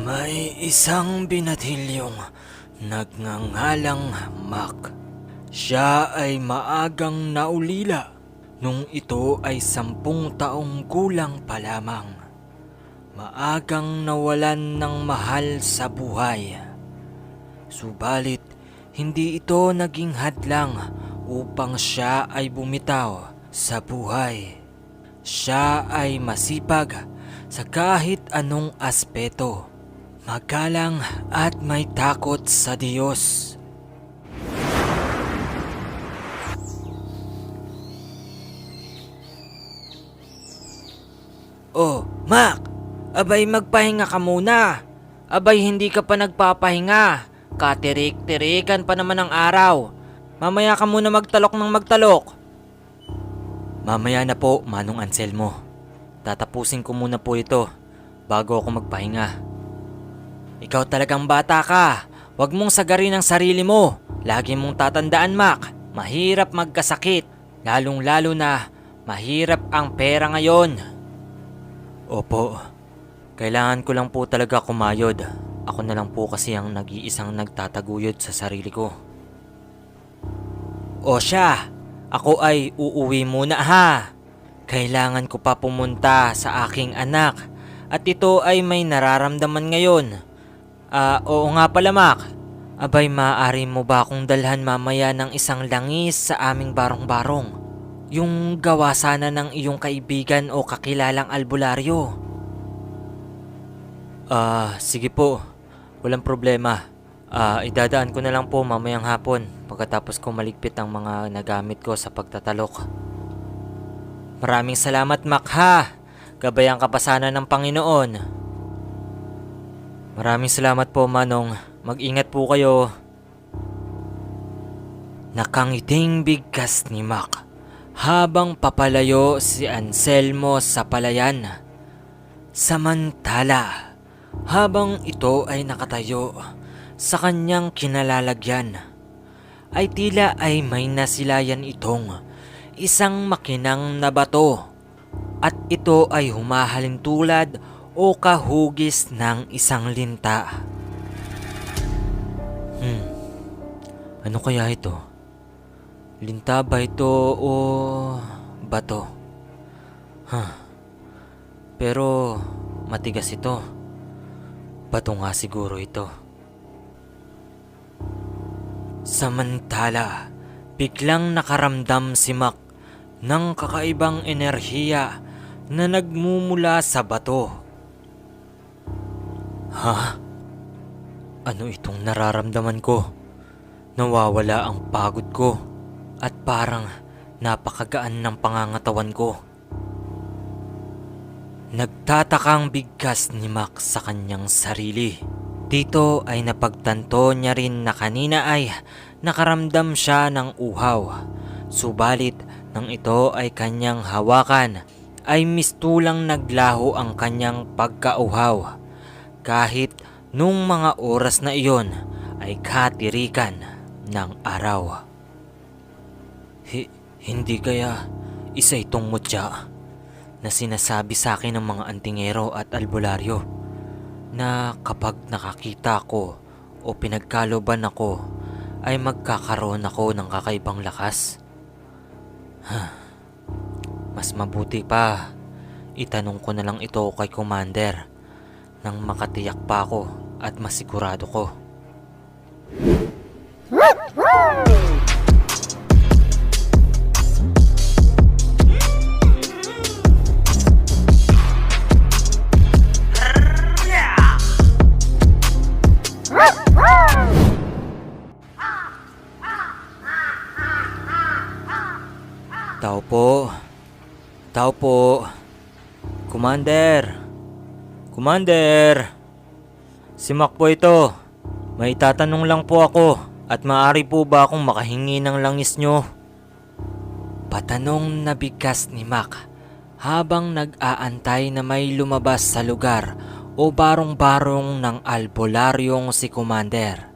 May isang binatilyong nagngangalang Mac. Siya ay maagang naulila nung ito ay 10 taong gulang pa lamang. Maagang nawalan ng mahal sa buhay. Subalit, hindi ito naging hadlang upang siya ay bumitaw sa buhay. Siya ay masipag sa kahit anong aspeto. Magalang at may takot sa Diyos. Oh, Mac! Abay magpahinga ka muna. Abay hindi ka pa nagpapahinga. Katirik-tirikan pa naman ang araw. Mamaya ka muna magtalok ng magtalok. Mamaya na po, Manong Anselmo. Tatapusin ko muna po ito bago ako magpahinga. Ikaw talagang bata ka. Huwag mong sagarin ang sarili mo. Lagi mong tatandaan, Mac. Mahirap magkasakit. Lalong-lalo na mahirap ang pera ngayon. Opo. Kailangan ko lang po talaga kumayod. Ako na lang po kasi ang nag-iisang nagtataguyod sa sarili ko. O siya, ako ay uuwi muna ha. Kailangan ko pa pumunta sa aking anak. At ito ay may nararamdaman ngayon. Oo nga pala, Mac. Abay, maaari mo ba akong dalhan mamaya ng isang langis sa aming barong-barong? Yung gawa sana ng iyong kaibigan o kakilalang albularyo. Sige po. Walang problema. Idadaan ko na lang po mamayang hapon pagkatapos ko maligpit ang mga nagamit ko sa pagtatalok. Maraming salamat, Mac ha. Gabayan ka pa sana ng Panginoon. Maraming salamat po, Manong. Mag-ingat po kayo. Nakangiting bigkas ni Mac habang papalayo si Anselmo sa palayan. Samantala, habang ito ay nakatayo sa kanyang kinalalagyan, ay tila ay may nasilayan itong isang makinang na bato at ito ay humahalin tulad o kahugis ng isang linta. Ano kaya ito? Linta ba ito o bato? Pero matigas ito. Bato nga siguro ito. Samantala, biglang nakaramdam si Mac ng kakaibang enerhiya na nagmumula sa bato. Ano itong nararamdaman ko? Nawawala ang pagod ko at parang napakagaan ng pangangatawan ko. Nagtatakang bigkas ni Mac sa kanyang sarili. Dito ay napagtanto niya rin na kanina ay nakaramdam siya ng uhaw. Subalit nang ito ay kanyang hawakan ay mistulang naglaho ang kanyang pagkauhaw. Kahit nung mga oras na iyon ay katirikan ng araw. Hindi kaya isa itong mutya na sinasabi sa akin ng mga antingero at albularyo na kapag nakakita ko o pinagkaloban ako ay magkakaroon ako ng kakaibang lakas? Mas mabuti pa, itanong ko na lang ito kay Commander nang makatiyak pa ako at masigurado ko. Tao po. Tao po. Commander. Commander! Si Mac po ito. May tatanong lang po ako at maaari po ba akong makahingi ng langis nyo? Patanong na bigkas ni Mac habang nag-aantay na may lumabas sa lugar o barong-barong ng albularyong si Commander.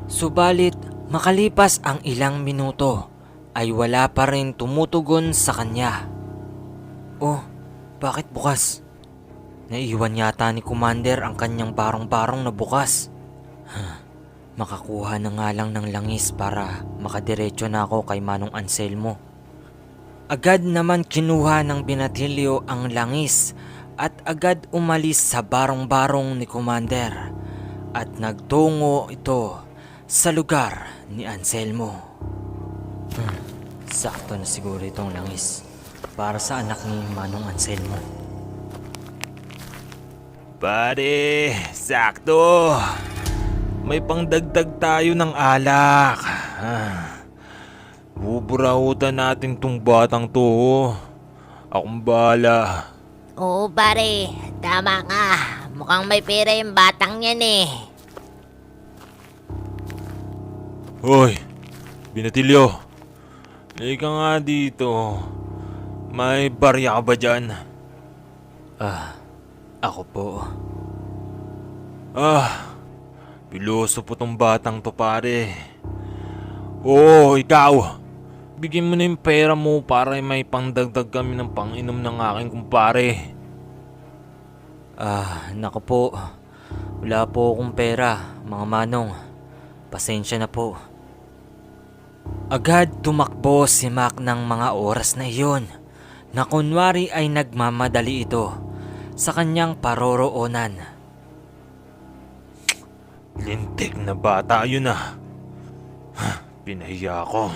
Subalit makalipas ang ilang minuto ay wala pa rin tumutugon sa kanya. Oh, bakit bukas? Naiwan yata ni Commander ang kanyang barong-barong na bukas. Makakuha na nga lang ng langis para makadiretso na ako kay Manong Anselmo. Agad naman kinuha ng binatilyo ang langis at agad umalis sa barong-barong ni Commander at nagtungo ito sa lugar ni Anselmo. Sakto na siguro itong langis para sa anak ni Manong Anselmo. Pare, sakto. May pangdagdag tayo ng alak. Buburautan natin tong batang to. Akong bahala. Oo pare, tama ka. Mukhang may pera yung batang yan eh. Hoy, Binatilyo. Halika nga dito. May barya ka ba dyan? Ako po. Piloso po tong batang to pare. Oo, ikaw. Bigyan mo na yung pera mo para may pangdagdag kami ng panginom ng aking kumpare. Naku po. Wala po akong pera, mga manong. Pasensya na po. Agad tumakbo si Mac ng mga oras na iyon na kunwari ay nagmamadali ito sa kanyang paroroonan. Lintik na bata yun ah. Pinahiya ko.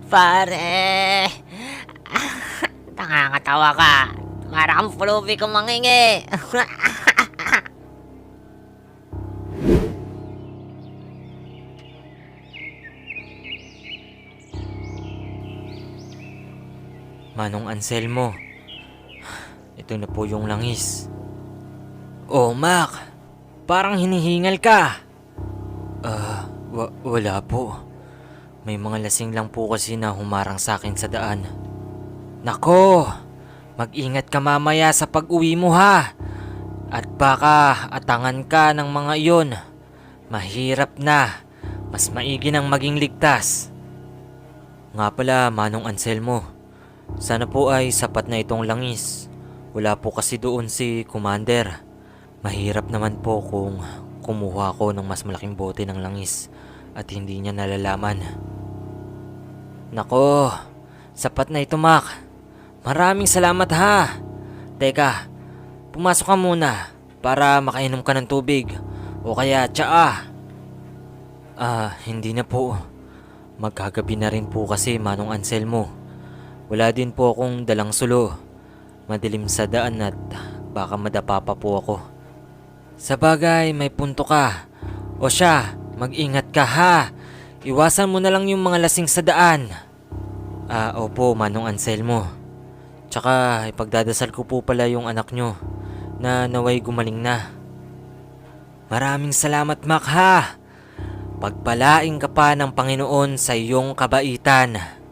Pare, nakakatawa ka. Parang fluffy kong mangingi. Manong Anselmo, ito na po yung langis. Oh, Mac, parang hinihingal ka. Wala po. May mga lasing lang po kasi na humarang sa akin sa daan. Nako, mag-ingat ka mamaya sa pag-uwi mo ha. At baka atangan ka ng mga iyon. Mahirap na. Mas maigi nang maging ligtas. Nga pala, Manong Anselmo, sana po ay sapat na itong langis. Wala po kasi doon si Commander. Mahirap naman po kung kumuha ko ng mas malaking bote ng langis at hindi niya nalalaman. Nako, sapat na ito, Mac. Maraming salamat ha. Teka, pumasok ka muna para makainom ka ng tubig o kaya tsaa. Hindi na po. Magkagabi na rin po kasi, Manong Anselmo. Wala din po akong dalang sulo. Madilim sa daan at baka madapa pa po ako. Sa bagay, may punto ka. O siya, mag-ingat ka ha. Iwasan mo na lang yung mga lasing sa daan. Opo, Manong Anselmo. Tsaka ipagdadasal ko po pala yung anak nyo na naway gumaling na. Maraming salamat, Mac ha. Pagpalaing ka pa ng Panginoon sa iyong kabaitan.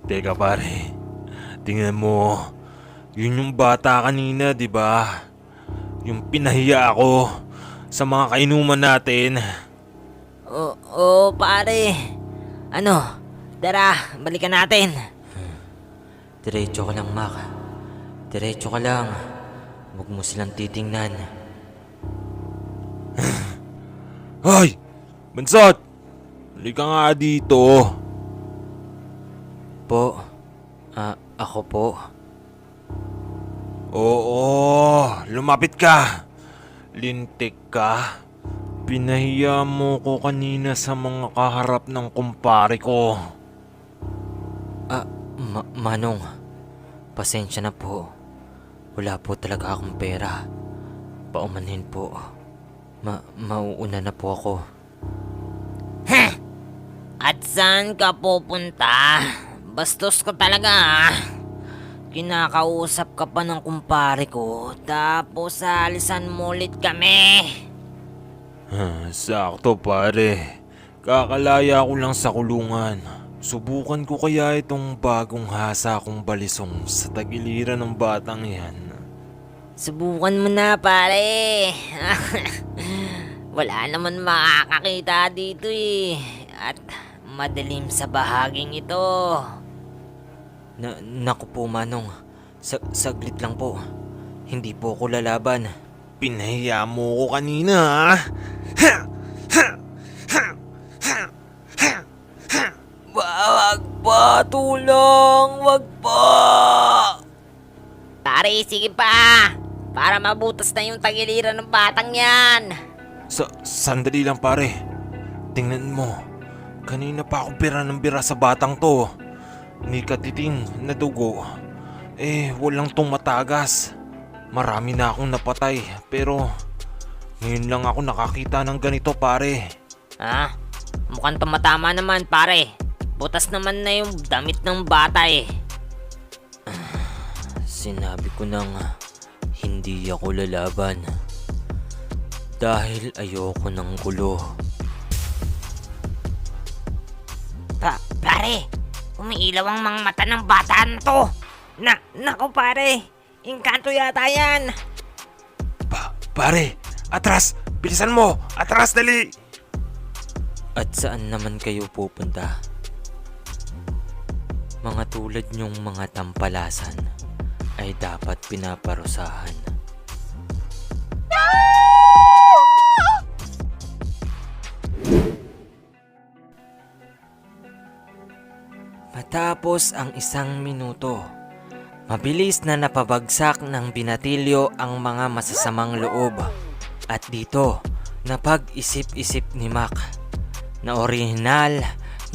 Teka pare, tingnan mo. Yun yung bata kanina, di ba? Yung pinahiya ako sa mga kainuman natin. Oo pare. Ano, tara, balikan natin. Diretso ka lang, Mac. Diretso ka lang. Huwag mo silang titingnan. Hoy! Bansot! Halika nga dito. Po, ako po. Oo, lumapit ka. Lintik ka. Pinahiya mo ko kanina sa mga kaharap ng kumpare ko. Manong, pasensya na po. Wala po talaga akong pera. Paumanhin po. Mauuna na po ako. At saan ka pupunta? Bastos ka talaga ha. Kinakausap ka pa ng kumpare ko, tapos alisan mo ulit kami. Sakto pare. Kakalaya ko lang sa kulungan. Subukan ko kaya itong bagong hasa kong balisong sa tagiliran ng batang yan. Subukan mo na, pare. Wala naman makakakita dito eh. At madilim sa bahaging ito. Naku po, Manong. Saglit lang po. Hindi po ako lalaban. Pinahiya mo ko kanina, ha? Wag pa! Tulong! Wag pa! Pare, sige pa. Para mabutas na yung tagiliran ng batang yan. Sandali lang, pare. Tingnan mo. Kanina pa ako bira ng bira sa batang to. Ni katiting na dugo. Walang tumatagas. Marami na akong napatay. Pero ngayon lang ako nakakita ng ganito, pare. Ha? Mukhang tumatama naman, pare. Butas naman na yung damit ng bata eh. Sinabi ko nang hindi ako lalaban. Dahil ayoko ng gulo. Pare, umiilaw ang mga mata ng bata na to. Nako pare, engkanto yata yan. Pare, atras! Bilisan mo! Atras, dali! At saan naman kayo pupunta? Mga tulad niyong mga tampalasan ay dapat pinaparusahan. Matapos ang 1 minuto, mabilis na napabagsak ng binatilyo ang mga masasamang loob. At dito, napag-isip-isip ni Mac na orihinal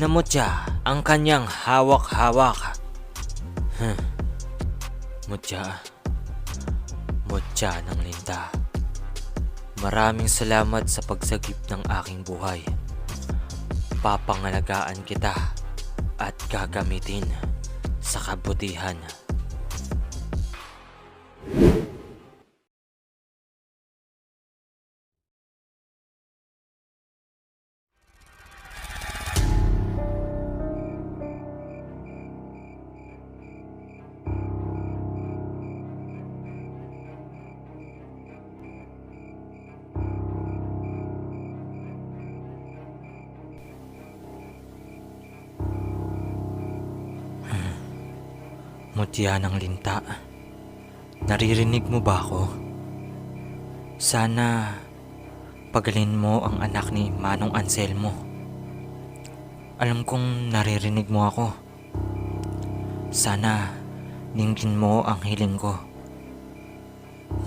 na mutya ang kanyang hawak-hawak. Mutya ng linta. Maraming salamat sa pagsagip ng aking buhay. Papangalagaan kita at gagamitin sa kabutihan. Mutya ng linta. Naririnig mo ba ako? Sana pagalin mo ang anak ni Manong Anselmo. Alam kong naririnig mo ako. Sana dinggin mo ang hiling ko.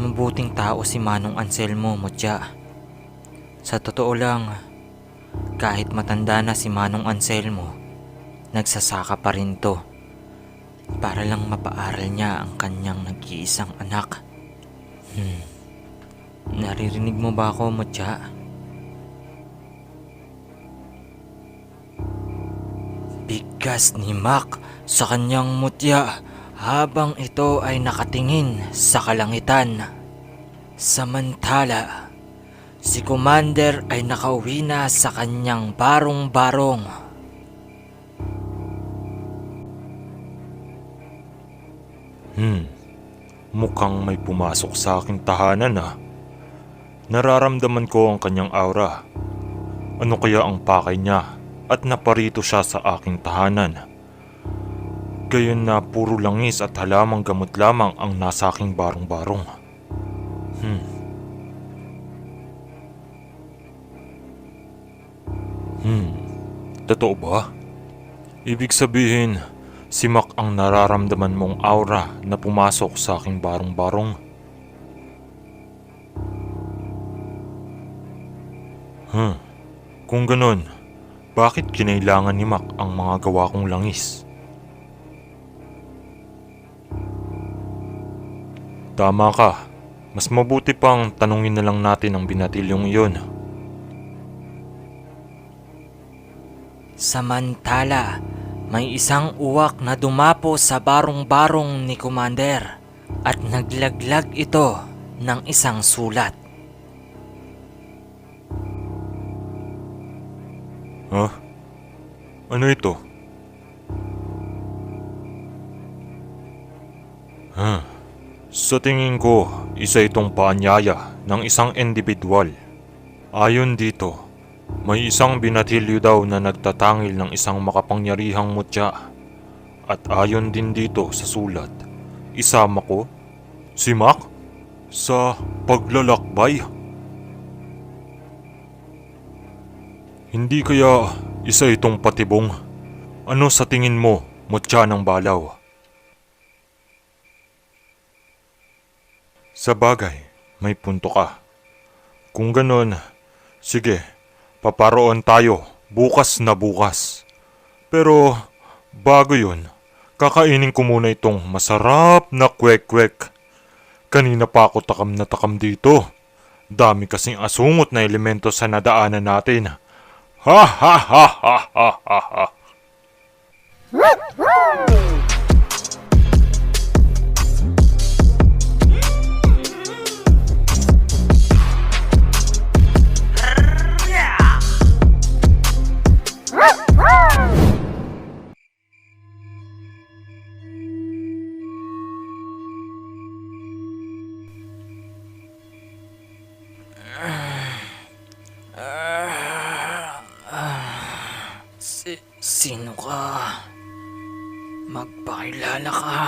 Mabuting tao si Manong Anselmo, Mutya. Sa totoo lang, kahit matanda na si Manong Anselmo, nagsasaka pa rin to. Para lang mapaaral niya ang kanyang nag-iisang anak. Naririnig mo ba ako, Mutya? Bigkas ni Mac sa kanyang mutya habang ito ay nakatingin sa kalangitan. Samantala, si Commander ay nakauwi na sa kanyang barong-barong. Mukhang may pumasok sa aking tahanan, ah. Nararamdaman ko ang kanyang aura. Ano kaya ang pakay niya at naparito siya sa aking tahanan? Gayon na puro langis at halamang gamot lamang ang nasa aking barong-barong. Totoo ba? Ibig sabihin, si Mac ang nararamdaman mong aura na pumasok sa aking barong-barong. Kung ganun, bakit kinailangan ni Mac ang mga gawa kong langis? Tama ka. Mas mabuti pang tanungin na lang natin ang binatilyong iyon. Samantala, may isang uwak na dumapo sa barong-barong ni Commander at naglaglag ito ng isang sulat. Ano ito? Sa tingin ko, isa itong paanyaya ng isang individual. Ayon dito, may isang binatilyo daw na nagtatangil ng isang makapangyarihang mutya. At ayon din dito sa sulat, isama ko, si Mac, sa paglalakbay. Hindi kaya isa itong patibong? Ano sa tingin mo, mutya ng balaw? Sa bagay, may punto ka. Kung ganon, sige, paparoon tayo bukas na bukas. Pero bago yun, kakainin ko muna itong masarap na kwek-kwek. Kanina pa ako takam na takam dito. Dami kasing asungot na elemento sa nadaanan natin. Ha ha ha ha ha ha ha. Sino ka? Magpakilala ka.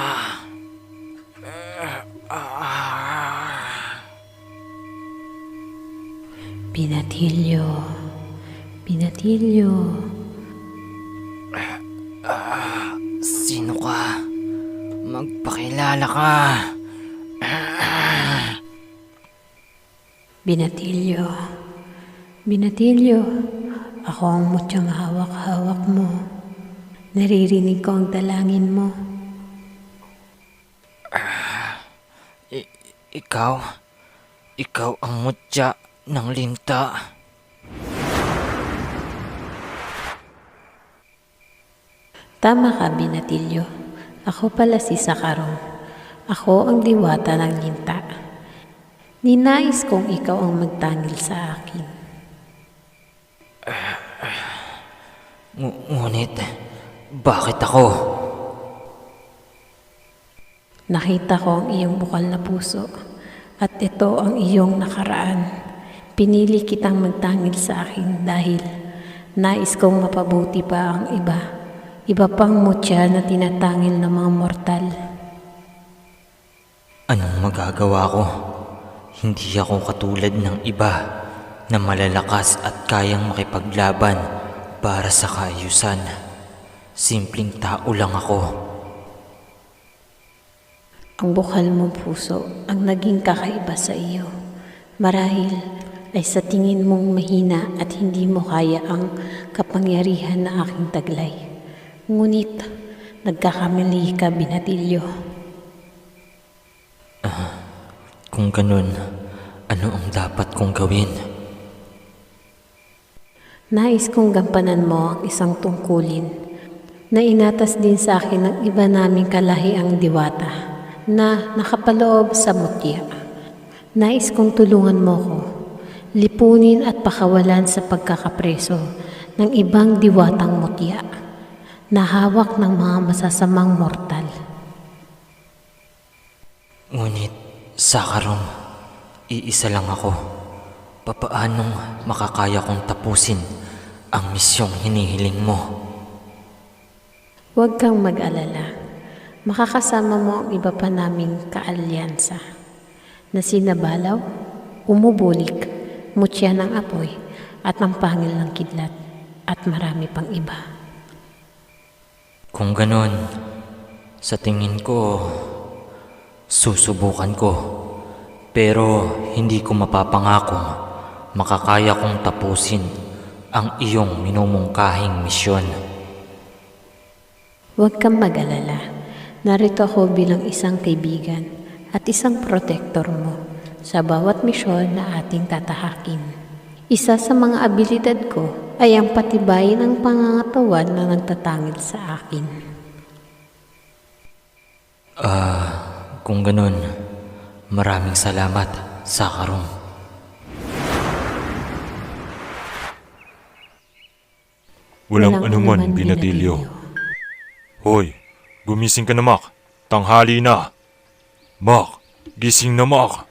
Binatilyo. Binatilyo. Sino ka? Magpakilala ka. Binatilyo. Binatilyo. Ako ang mutyang hawak-hawak mo. Naririnig ko ang dalangin mo. Ikaw ang mutya ng linta. Tama ka, Binatilyo. Ako pala si Sakarong. Ako ang diwata ng linta. Ninais kong ikaw ang magtangil sa akin. Ngunit, bakit ako? Nakita ko ang iyong bukal na puso at ito ang iyong nakaraan. Pinili kitang magtangil sa akin dahil nais kong mapabuti pa ang iba. Iba pang mutya na tinatangil ng mga mortal. Anong magagawa ko? Hindi ako katulad ng iba na malalakas at kayang makipaglaban para sa kaayusan. Simpleng tao lang ako. Ang bukal mong puso ang naging kakaiba sa iyo. Marahil ay sa tingin mong mahina at hindi mo kaya ang kapangyarihan na aking taglay. Ngunit nagkakamali ka, Binatilyo. Kung ganun, ano ang dapat kong gawin? Nais kong gampanan mo ang isang tungkulin na inatas din sa akin ng iba naming kalahiang diwata na nakapaloob sa mutya. Nais kong tulungan mo ko, lipunin at pakawalan sa pagkakapreso ng ibang diwatang mutya na hawak ng mga masasamang mortal. Ngunit, Sakarong, iisa lang ako. Papaanong makakaya kong tapusin ang misyong hinihiling mo? Huwag kang mag-alala. Makakasama mo ang iba pa naming kaalyansa na sina Balaw, Umubulik, Mutya ng Apoy at ang Pangil ng Kidlat at marami pang iba. Kung ganon, sa tingin ko, susubukan ko. Pero hindi ko mapapangakong makakaya kong tapusin ang iyong minumungkahing misyon. Huwag kang mag-alala. Narito ako bilang isang kaibigan at isang protektor mo sa bawat misyon na ating tatahakin. Isa sa mga abilidad ko ay ang patibayin ang pangangatawan na nagtatangil sa akin. Kung ganon, maraming salamat, Sakarong. Walang anuman, Binatilyo. Hoy, gumising ka na, Mac. Tanghali na. Mak, gising na Mak.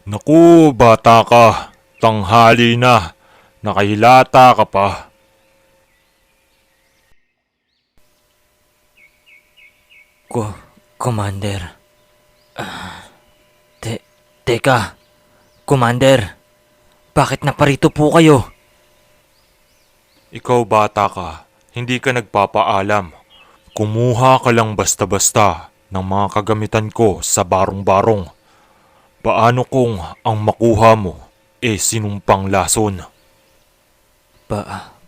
Naku, bata ka. Tanghali na. Nakahilata ka pa. Commander. Teka. Commander. Bakit naparito po kayo? Ikaw bata ka, hindi ka nagpapaalam. Kumuha ka lang basta-basta ng mga kagamitan ko sa barong-barong. Paano kung ang makuha mo sinumpang lason?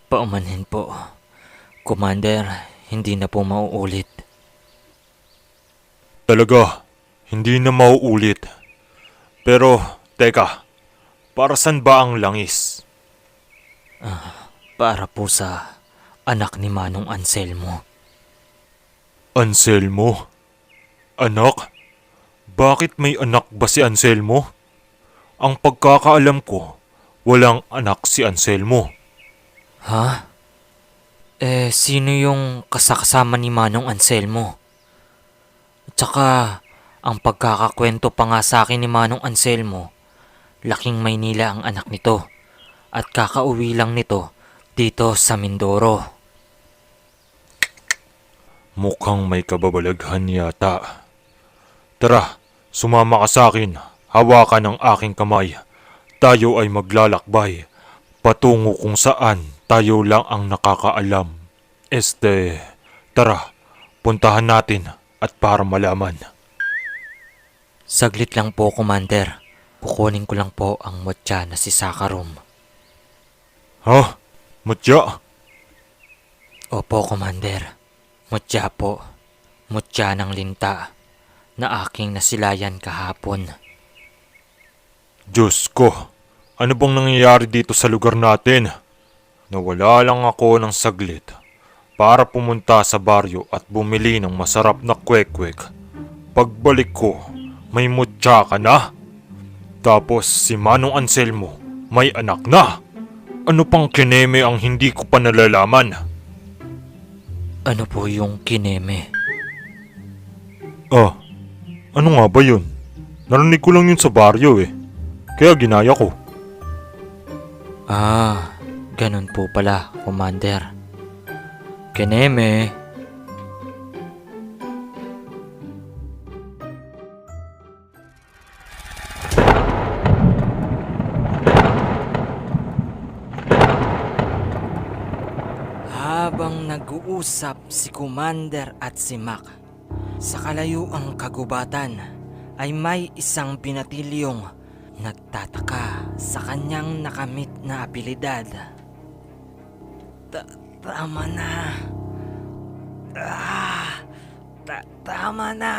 Paumanhin po. Commander, hindi na po mauulit. Talaga, hindi na mauulit. Pero, teka, para saan ba ang langis? Para po sa anak ni Manong Anselmo. Anselmo? Anak? Bakit may anak ba si Anselmo? Ang pagkakaalam ko, walang anak si Anselmo. Ha? Sino yung kasakasama ni Manong Anselmo? At saka, ang pagkakakwento pa nga sa akin ni Manong Anselmo, laking Maynila ang anak nito at kakauwi lang nito dito sa Mindoro. Mukhang may kababalaghan yata. Tara, sumama ka sa akin. Hawakan ang aking kamay. Tayo ay maglalakbay. Patungo kung saan tayo lang ang nakakaalam. Tara, puntahan natin at para malaman. Saglit lang po, Commander. Kukunin ko lang po ang mutya na si Sakarom. Ha? Mutya? Opo, Commander. Mutya po. Mutya ng linta na aking nasilayan kahapon. Diyos ko, ano bang nangyayari dito sa lugar natin? Nawala lang ako ng saglit para pumunta sa baryo at bumili ng masarap na kwek-kwek. Pagbalik ko, may mutya ka na? Tapos si Manong Anselmo may anak na? Ano pang kineme ang hindi ko pa nalalaman? Ano po yung kineme? Ano nga ba yun? Narinig ko lang yun sa baryo Kaya ginaya ko. Ganun po pala, Commander. Kineme. Habang nag-uusap si Commander at si Mac, sa kalayuang kagubatan ay may isang binatilyong nagtataka sa kanyang nakamit na abilidad. Tama na. Tama na.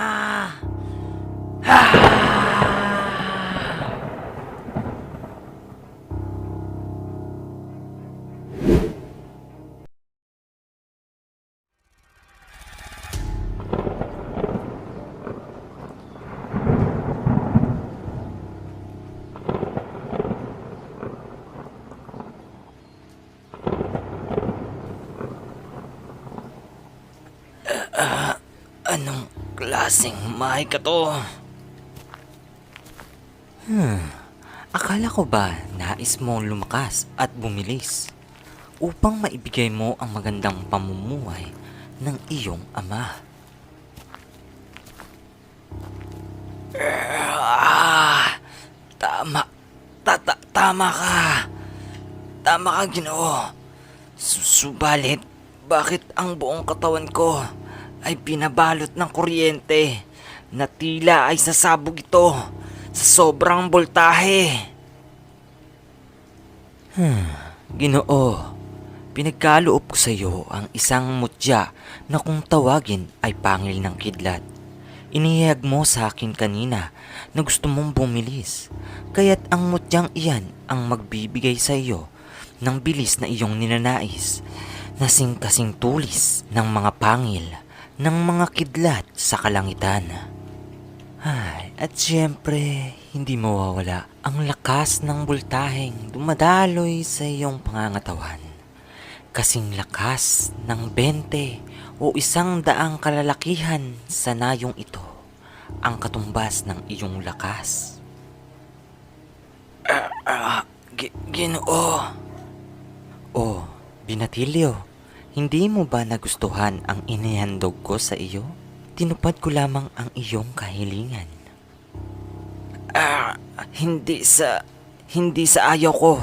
Anong klaseng mahay ka to? Akala ko ba nais mong lumakas at bumilis upang maibigay mo ang magandang pamumuhay ng iyong ama? Tama ka. Tama ka, Ginoo. Subalit, bakit ang buong katawan ko ay pinabalot ng kuryente na tila ay sasabog ito sa sobrang boltahe? Ginoo, pinagkaloob ko sa iyo ang isang mutya na kung tawagin ay pangil ng kidlat. Inihayag mo sa akin kanina na gusto mong bumilis, kaya't ang mutyang iyan ang magbibigay sa iyo ng bilis na iyong ninanais, kasing tulis ng mga pangil ng mga kidlat sa kalangitan. At syempre, hindi mawawala ang lakas ng bultaheng dumadaloy sa iyong pangangatawan. Kasing lakas ng 20 o 100 kalalakihan sa nayong ito ang katumbas ng iyong lakas. Ginoo. Oh, Binatilyo, hindi mo ba nagustuhan ang inihandog ko sa iyo? Tinupad ko lamang ang iyong kahilingan. Hindi sa ayaw ko.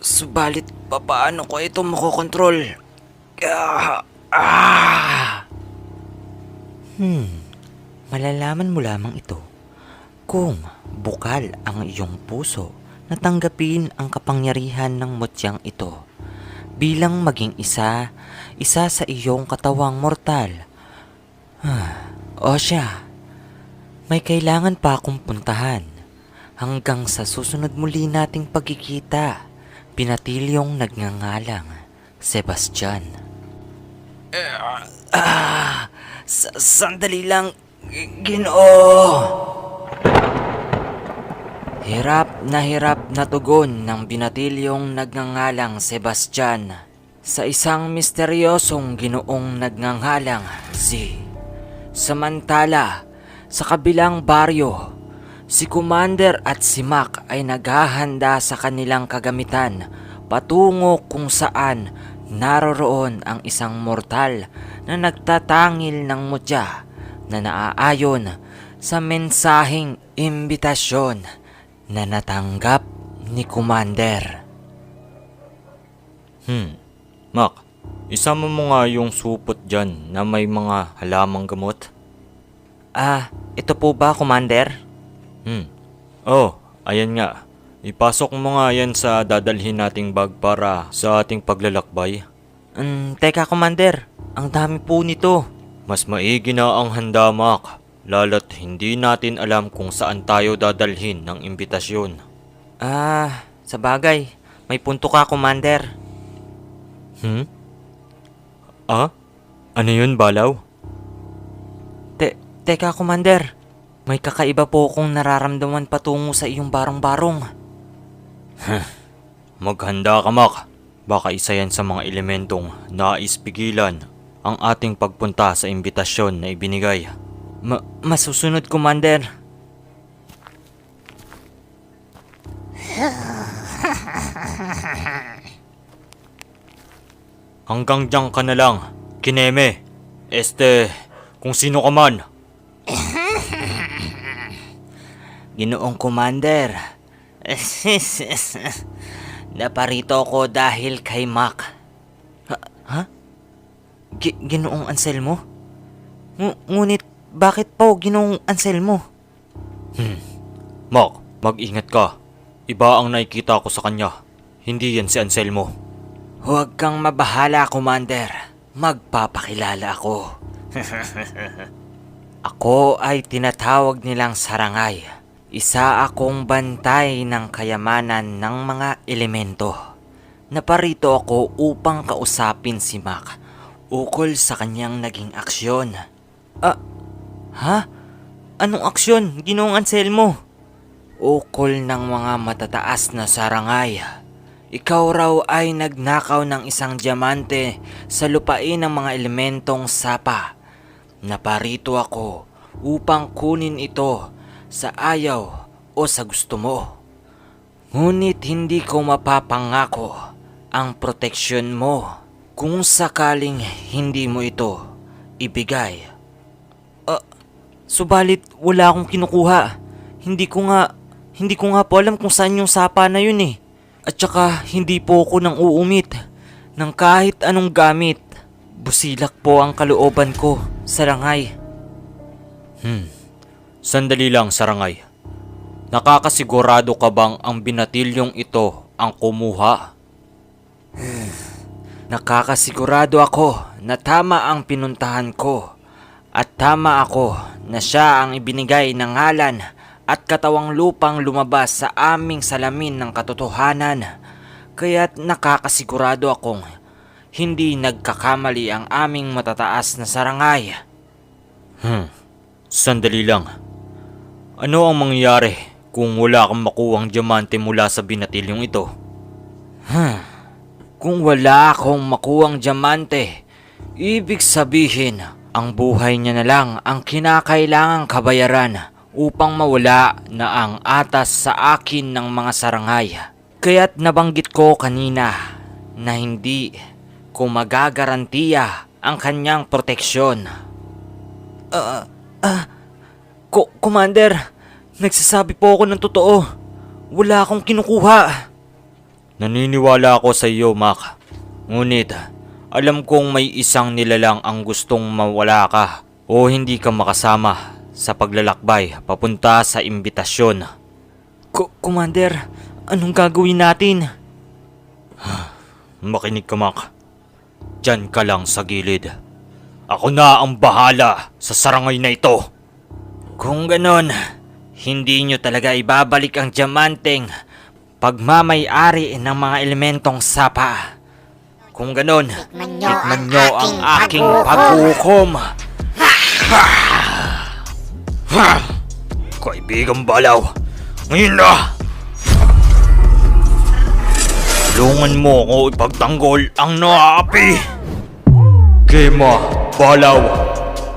Subalit, paano ko ito makokontrol? Malalaman mo lamang ito kung bukal ang iyong puso na tanggapin ang kapangyarihan ng mutyang ito bilang maging isa sa iyong katawang mortal. O siya, may kailangan pa akong puntahan hanggang sa susunod muli nating pagkikita. Binatilyong nagngangalang Sebastian. Sandali lang, Ginoo. Hirap na tugon ng binatilyong nagngangalang Sebastian sa isang misteryosong ginoong nagngangalang si. Samantala, sa kabilang baryo, si Commander at si Mac ay naghahanda sa kanilang kagamitan patungo kung saan naroroon ang isang mortal na nagtatangil ng mutya na naaayon sa mensaheng imbitasyon na natanggap ni Commander. Mac, isama mo nga yung supot dyan na may mga halamang gamot. Ito po ba, Commander? Oh, ayan nga. Ipasok mo nga yan sa dadalhin nating bag para sa ating paglalakbay. Teka, Commander. Ang dami po nito. Mas maigi na ang handa, Mac. Lalo't hindi natin alam kung saan tayo dadalhin ng imbitasyon. Sa bagay. May punto ka, Commander. Ano yun, Balaw? Teka, Commander. May kakaiba po akong nararamdaman patungo sa iyong barong-barong. Maghanda ka, Mac. Baka isa yan sa mga elementong nais pigilan ang ating pagpunta sa imbitasyon na ibinigay. Masusunod, Commander. Hanggang diyan ka na lang, Kineme. Kung sino ka man. Ginoong Commander. Naparito ako dahil kay Mac. Ha? Ginoong Anselmo? Ngunit bakit po Ginoong Anselmo? Mac, mag-ingat ka. Iba ang nakikita ko sa kanya. Hindi yan si Anselmo. Huwag kang mabahala, Commander. Magpapakilala ako. Ako ay tinatawag nilang Sarangay. Isa akong bantay ng kayamanan ng mga elemento. Naparito ako upang kausapin si Mac ukol sa kanyang naging aksyon. Anong aksyon, Ginoong Anselmo? Ukol ng mga matataas na sarangay. Ikaw raw ay nagnakaw ng isang diamante sa lupain ng mga elementong sapa. Naparito ako upang kunin ito sa ayaw o sa gusto mo. Ngunit hindi ko mapapangako ang proteksyon mo kung sakaling hindi mo ito ibigay. Subalit wala akong kinukuha. Hindi ko nga po alam kung saan yung sapa na yun eh. At saka hindi po ako nang uumit ng kahit anong gamit. Busilak po ang kalooban ko, Sarangay. Sandali lang, Sarangay. Nakakasigurado ka bang ang binatilyong ito ang kumuha? Nakakasigurado ako na tama ang pinuntahan ko at tama ako na siya ang ibinigay ng ngalan at katawang lupang lumabas sa aming salamin ng katotohanan. Kaya't nakakasigurado akong hindi nagkakamali ang aming matataas na Sarangay. Sandali lang. Ano ang mangyayari kung wala kang makuhang diamante mula sa binatilyong ito? Kung wala akong makuhang diamante, ibig sabihin ang buhay niya na lang ang kinakailangang kabayaran upang mawala na ang atas sa akin ng mga sarangay. Kaya't nabanggit ko kanina na hindi ko magagarantiya ang kanyang proteksyon. Commander, nagsasabi po ako ng totoo. Wala akong kinukuha. Naniniwala ako sa iyo, Mac. Ngunit, alam kong may isang nilalang ang gustong mawala ka o hindi ka makasama sa paglalakbay papunta sa imbitasyon. Commander, anong gagawin natin? Makinig ka, Mac. Diyan ka lang sa gilid. Ako na ang bahala sa sarangay na ito. Kung ganon, hindi nyo talaga ibabalik ang diamanteng pagmamay-ari ng mga elementong sapa. Kung ganon, tikman nyo ang aking paghukom. Kaibigang Balaw, ngayon na! Tulungan mo ako ipagtanggol ang naapi! Gema Balaw,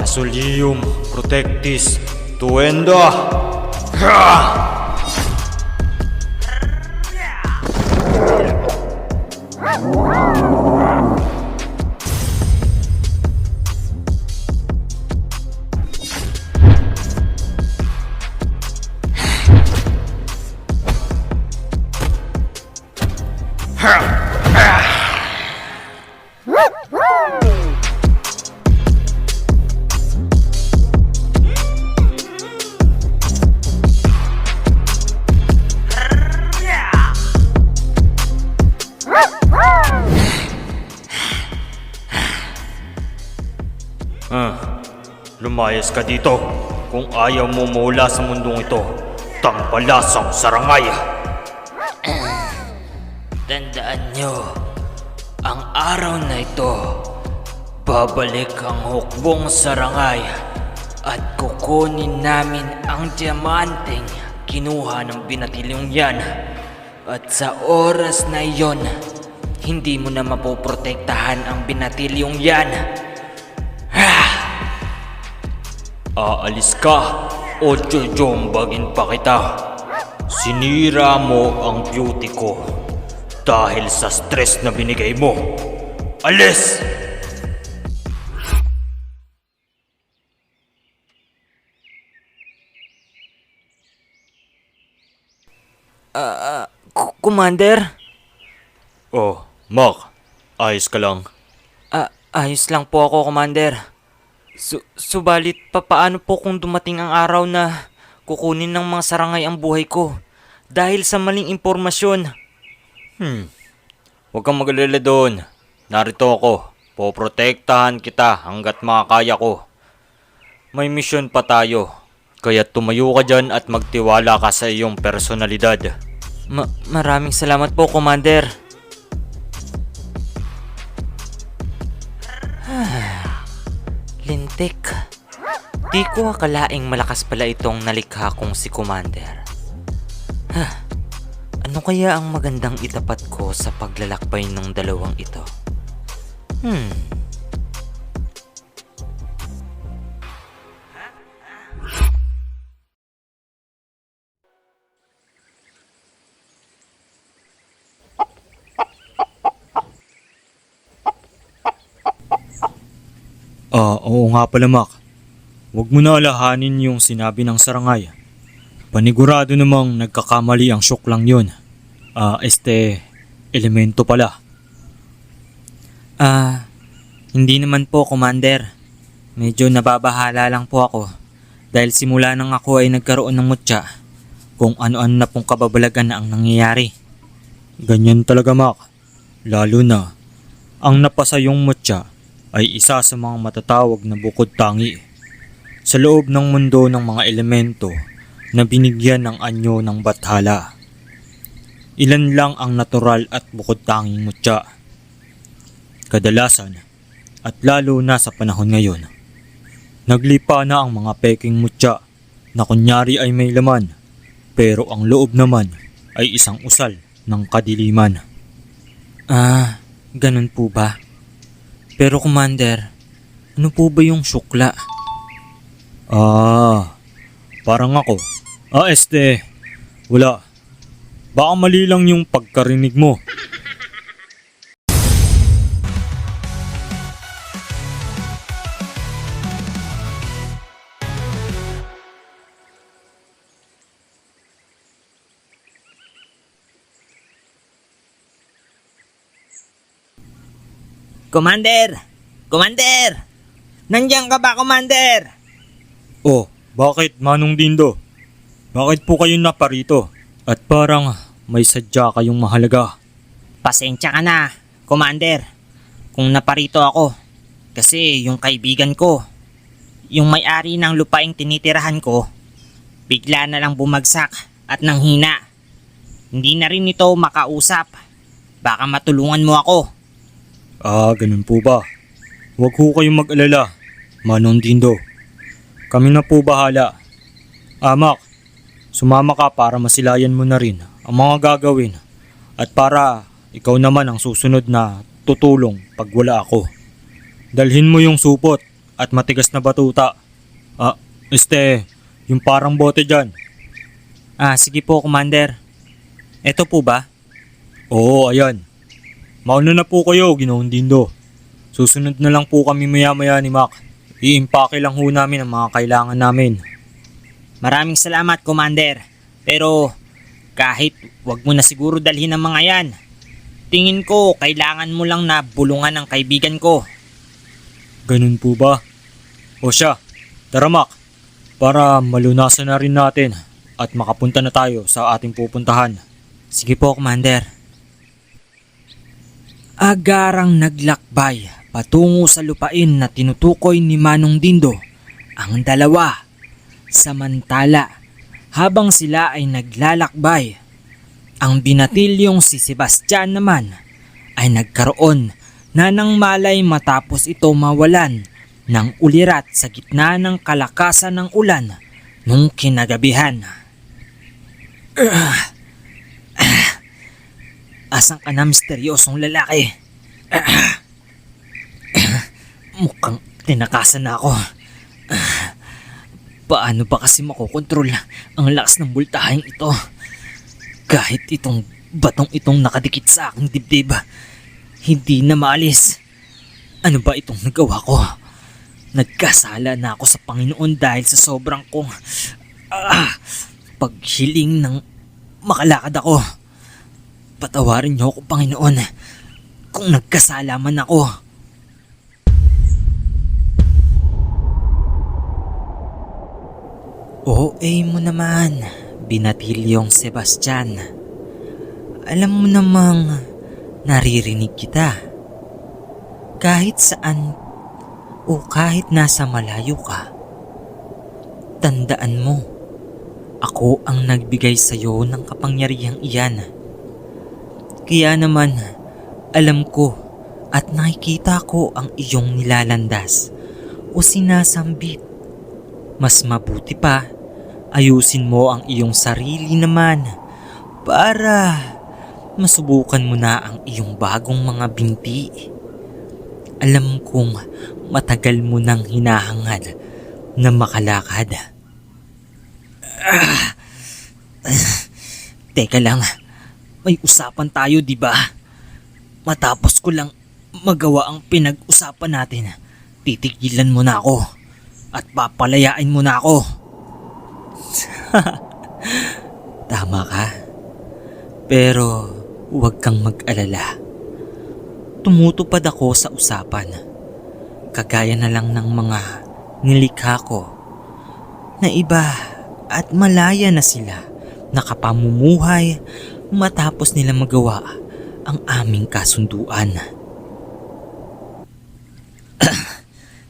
Asulium Protectis Tuenda! Lumayas ka dito kung ayaw mo mawala sa mundong ito. Tampalasang sarangay! Tandaan nyo, ang araw na ito, babalik ang hukbong sarangay at kukunin namin ang diamanteng kinuha ng binatilyong yan. At sa oras na iyon, hindi mo na mapoprotektahan ang binatilyong yan. Aalis ka o jojombagin pa kita. Sinira mo ang beauty ko dahil sa stress na binigay mo. Alis! Commander? Oh, Mac. Ayos ka lang? Ayos lang po ako, Commander. Subalit, paano po kung dumating ang araw na kukunin ng mga sarangay ang buhay ko dahil sa maling impormasyon? Huwag kang mag-alala doon. Narito ako. Poprotektahan kita hanggat makakaya ko. May misyon pa tayo. Kaya tumayo ka dyan at magtiwala ka sa iyong personalidad. Maraming salamat po, Commander. Lintik. Di ko akalaing malakas pala itong nalikha kong si Commander. Ano kaya ang magandang itapat ko sa paglalakbay ng dalawang ito? Oo nga pala, Mac. Huwag mo na alahanin yung sinabi ng sarangay. Panigurado namang nagkakamali ang shock lang yun. Elemento pala. Hindi naman po, Commander. Medyo nababahala lang po ako. Dahil simula nang ako ay nagkaroon ng mutya, kung ano-ano na pong kababalagan na ang nangyayari. Ganyan talaga, Mac. Lalo na, ang napasa yung mutya ay isa sa mga matatawag na bukod tangi sa loob ng mundo ng mga elemento na binigyan ng anyo ng bathala. Ilan lang ang natural at bukod tanging mutya. Kadalasan, at lalo na sa panahon ngayon, naglipa na ang mga peking mutya na kunyari ay may laman, pero ang loob naman ay isang usal ng kadiliman. Ganun po ba? Pero Commander, Ano po ba yung syukla? Parang ako. Wala. Baka mali lang yung pagkarinig mo. Commander! Commander! Nandiyan ka ba, Commander? Oh, bakit Manong Dindo? Bakit po kayo naparito? At parang may sadya kayong mahalaga. Pasensya ka na, Commander. Kung naparito ako. Kasi yung kaibigan ko, yung may-ari ng lupaing tinitirahan ko, bigla na lang bumagsak at nanghina. Hindi na rin ito makausap. Baka matulungan mo ako. Ganun po ba? Huwag ho kayong mag-alala, Manong Dindo. Kami na po bahala. Mak, sumama ka para masilayan mo na rin ang mga gagawin at para ikaw naman ang susunod na tutulong pag wala ako. Dalhin mo yung supot at matigas na batuta. Yung parang bote dyan. Sige po, Commander. Ito po ba? Oo, ayan. Mauna na po kayo, Ginoong Dindo. Susunod na lang po kami maya-maya ni Mac. I-impake lang ho namin ang mga kailangan namin. Maraming salamat, Commander. Pero kahit wag mo na siguro dalhin ang mga yan. Tingin ko kailangan mo lang na bulungan ang kaibigan ko. Ganun po ba? O siya, tara Mac. Para malunasan na rin natin at makapunta na tayo sa ating pupuntahan. Sige po, Commander. Agarang naglakbay patungo sa lupain na tinutukoy ni Manong Dindo ang dalawa. Samantala, habang sila ay naglalakbay, ang binatilyong si Sebastian naman ay nagkaroon na ng malay matapos ito mawalan ng ulirat sa gitna ng kalakasan ng ulan nung kinagabihan. Asan ka na, misteryosong lalaki? Mukhang tinakasan na ako. Paano ba kasi makokontrol ang lakas ng bultaheng ito? Kahit itong batong itong nakadikit sa aking dibdib, hindi na maalis. Ano ba itong nagawa ko? Nagkasala na ako sa Panginoon dahil sa sobrang kong paghiling ng makalakad ako. Patawarin niyo ako, Panginoon, kung nagkasala man ako. OA mo naman, binatilyong Sebastian. Alam mo namang naririnig kita. Kahit saan o kahit nasa malayo ka, tandaan mo, ako ang nagbigay sa iyo ng kapangyarihang iyan. Kaya naman, alam ko at nakikita ko ang iyong nilalandas o sinasambit. Mas mabuti pa, ayusin mo ang iyong sarili naman para masubukan mo na ang iyong bagong mga binti. Alam kong matagal mo nang hinahangad na makalakad. Teka lang. May usapan tayo, di ba? Matapos ko lang magawa ang pinag-usapan natin, titigilan mo na ako at papalayain mo na ako. Tama ka. Pero huwag kang mag-alala. Tumutupad ako sa usapan. Kagaya na lang ng mga nilikha ko na iba at malaya na sila nakapamumuhay matapos nila magawa ang aming kasunduan.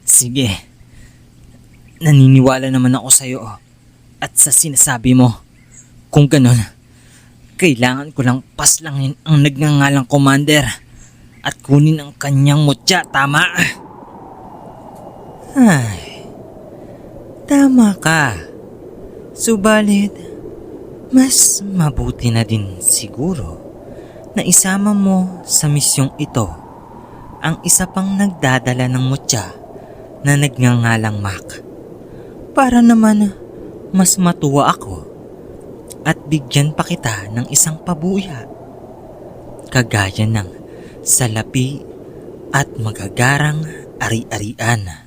Sige, naniniwala naman ako sa iyo at sa sinasabi mo. Kung ganun, kailangan ko lang paslangin ang nagngangalang commander at kunin ang kanyang mutya, tama? Ay, tama ka. Subalit, mas mabuti na din siguro na isama mo sa misyong ito ang isa pang nagdadala ng mutya na nagngangalang Mac. Para naman mas matuwa ako at bigyan pa kita ng isang pabuya. Kagaya ng salapi at magagarang ari-arian.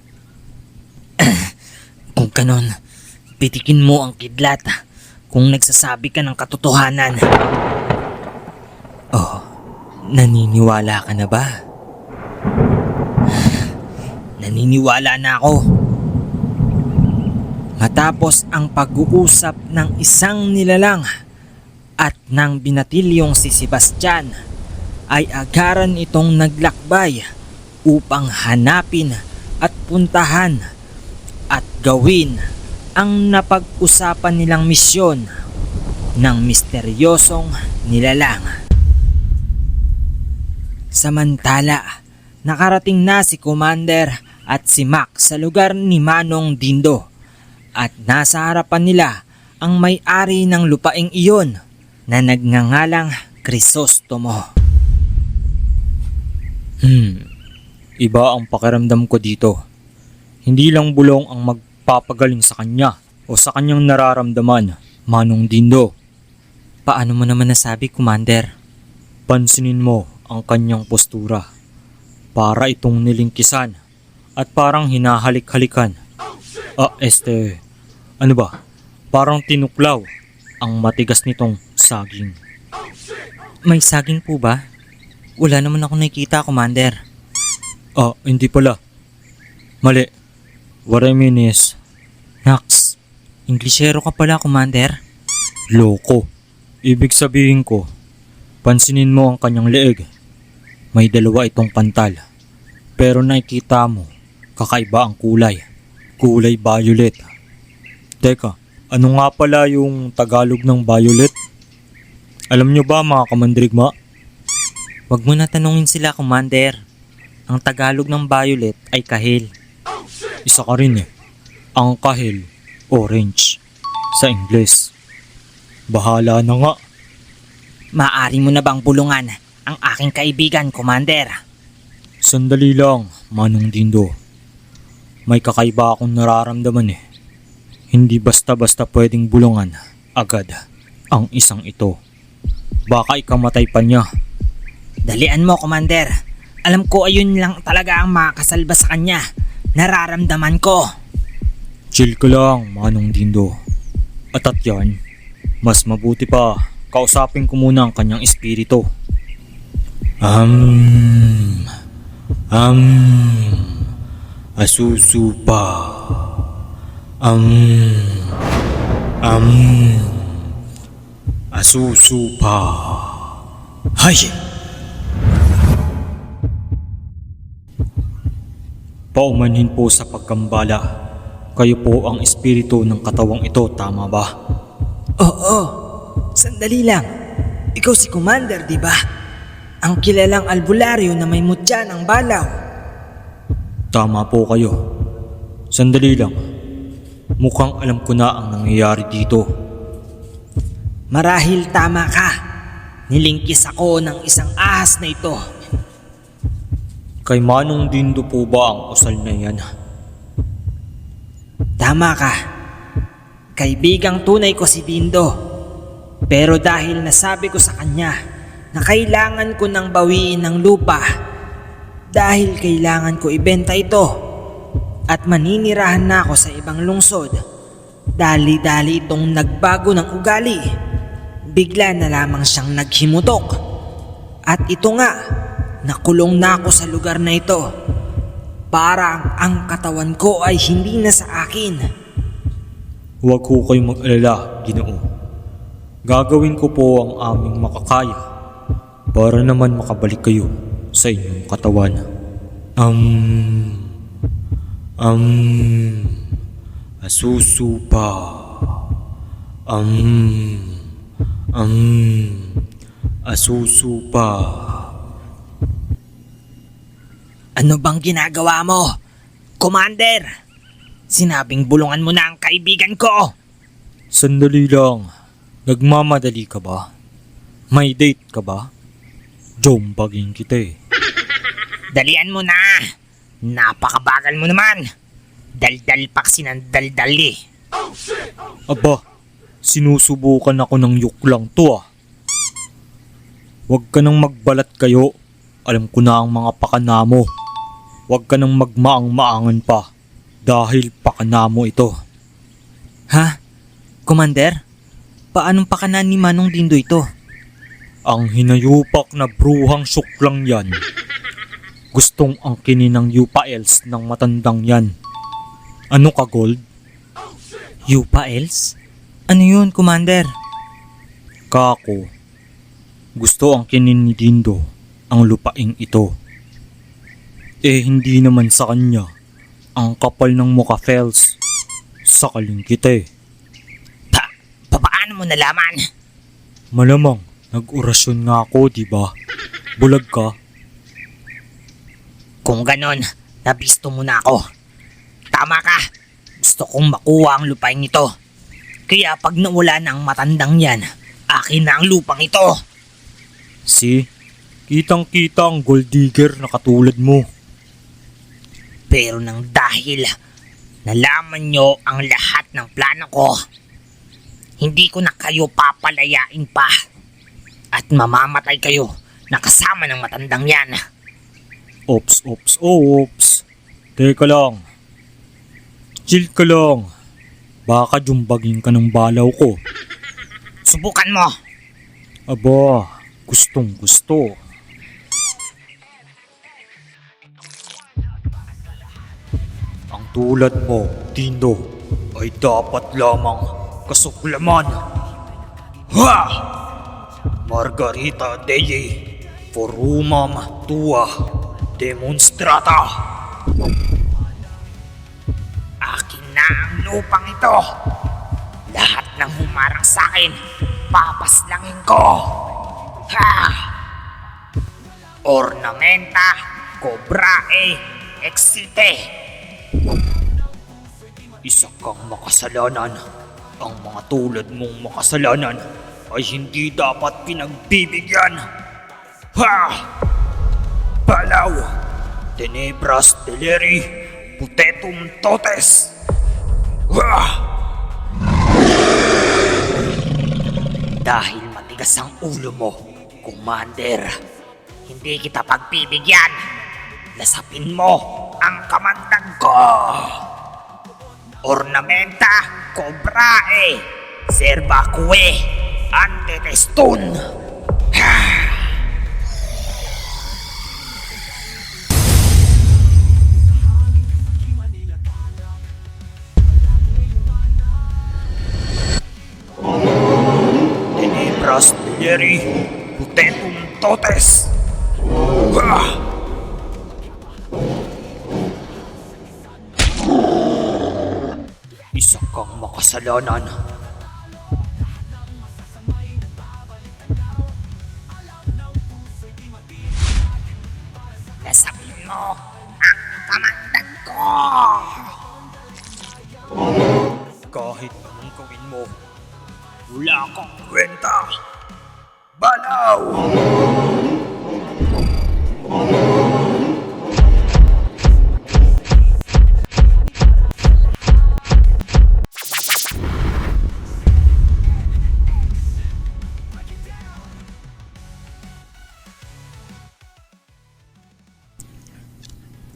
Kung kanon, pitikin mo ang kidlat kung nagsasabi ka ng katotohanan. Oh, naniniwala ka na ba? Naniniwala na ako. Matapos ang pag-uusap ng isang nilalang at nang binatilyong si Sebastian, ay agaran itong naglakbay upang hanapin at puntahan at gawin ang napag-usapan nilang misyon ng misteryosong nilalang. Samantala, nakarating na si Commander at si Mac sa lugar ni Manong Dindo at nasa harapan nila ang may-ari ng lupaing iyon na nagngangalang Crisostomo. Iba ang pakiramdam ko dito. Hindi lang bulong ang magpapagaling sa kanya o sa kanyang nararamdaman, Manong Dindo. Paano mo naman nasabi, Commander? Pansinin mo ang kanyang postura. Para itong nilingkisan at parang hinahalik-halikan. Ano ba? Parang tinuklaw ang matigas nitong saging. May saging po ba? Wala naman ako nakikita, Commander. Hindi pala. Mali. What I mean is, Nax, Inglesero ka pala, Commander. loko. Ibig sabihin ko, pansinin mo ang kanyang leeg. May dalawa itong pantal. Pero nakikita mo, kakaiba ang kulay. Kulay violet. Teka, ano nga pala yung Tagalog ng violet? Alam nyo ba mga kamandrigma? Huwag mo na tanungin sila, Commander. Ang Tagalog ng violet ay kahil. Isa ka rin eh. Ang kahil, orange. Sa Ingles. Bahala na nga. Maaari mo na bang bulungan ang aking kaibigan, Commander? Sandali lang, Manong Dindo. May kakaiba akong nararamdaman eh. Hindi basta-basta pwedeng bulungan agad ang isang ito. Baka ikamatay pa niya. Dalian mo, Commander. Alam ko ayun lang talaga ang makakasalba sa kanya. Nararamdaman ko. Chill ka lang, Manong Dindo. At yan, mas mabuti pa kausapin ko muna ang kanyang espiritu. Asusupa. Asusupa. Hay! Paumanhin po sa pagkambala. Kayo po ang espiritu ng katawang ito, tama ba? Oo, sandali lang. Ikaw si Commander, di ba? Ang kilalang albularyo na may mutya ng balaw. Tama po kayo. Sandali lang. Mukhang alam ko na ang nangyayari dito. Marahil tama ka. Nilingkis ako ng isang ahas na ito. Kay Manong Dindo po ba ang usal na yan? Tama ka. Kaibigang tunay ko si Dindo. Pero dahil nasabi ko sa kanya na kailangan ko nang bawiin ng lupa dahil kailangan ko ibenta ito at maninirahan na ako sa ibang lungsod, dali-dali itong nagbago ng ugali. Bigla na lamang siyang naghimutok. At ito nga, nakulong na ako sa lugar na ito. Parang ang katawan ko ay hindi na sa akin. Huwag ko kayong mag-alala, Ginoo. Gagawin ko po ang aming makakaya para naman makabalik kayo sa inyong katawan. Asusupa. Asusupa. Ano bang ginagawa mo, Commander? Sinabing bulungan mo na ang kaibigan ko. Sandali lang. Nagmamadali ka ba? May date ka ba? Jombagin kita eh. Dalian mo na. Napakabagal mo naman. Daldal pa kasi ng daldal eh. Aba, sinusubukan ako ng yuklang to ah. Huwag ka nang magbalat kayo. Alam ko na ang mga pakana mo. Huwag ka nang magmaang-maangan pa. Dahil pakana mo ito. Ha? Commander? Paanong pakanan ni Manong Dindo ito? Ang hinayupak na bruhang syuklang yan. Gustong angkinin ng Yupa Els ng matandang yan. Ano ka, Gold? Yupa Els? Ano yun, Commander? Kako. Gusto angkinin ni Dindo ang lupaing ito. Eh hindi naman sa kanya. Ang kapal ng mukha, Fels. Sakaling kita eh. Paano mo nalaman? Malamang, nag-orasyon nga ako, di ba? Bulag ka. Kung ganon, nabisto mo na ako. Tama ka. Gusto kong makuha ang lupain ito. Kaya pag nawala na ang matandang yan, akin na ang lupang ito. See? Kitang-kita ang gold digger na katulad mo. Pero nang dahil nalaman nyo ang lahat ng plano ko, hindi ko na kayo papalayain pa. At mamamatay kayo na kasama ng matandang yan. Ops. Teka lang. Chill ka lang. Baka jumbagin ka ng balaw ko. Subukan mo. Aba, gustong gusto. Ang tulad mo, Dindo, ay dapat lamang kasuklaman. Ha! Margarita Dei, Forumam Tua, Demonstrata. Akin na ang lupang ito. Lahat ng humarang sa akin, papaslangin ko. Ha! Ornamenta, Cobrae, Exite. Isa kang makasalanan. Ang mga tulad mong makasalanan ay hindi dapat pinagbibigyan. Ha! Balaw! Tenebras Teleri, Putetum Totes! Ha! Dahil matigas ang ulo mo, Commander, hindi kita pagbibigyan. Lasapin mo ang kamandag ko. Ornamenta, Cobrae, Servacue, Antetestun. Tenebras Teleri, Putetum Totes! Ha! Isa kang makasalanan. Lasapin mo ang kamandag ko. Kahit anong gawin mo, wala kang kwenta. Balaw!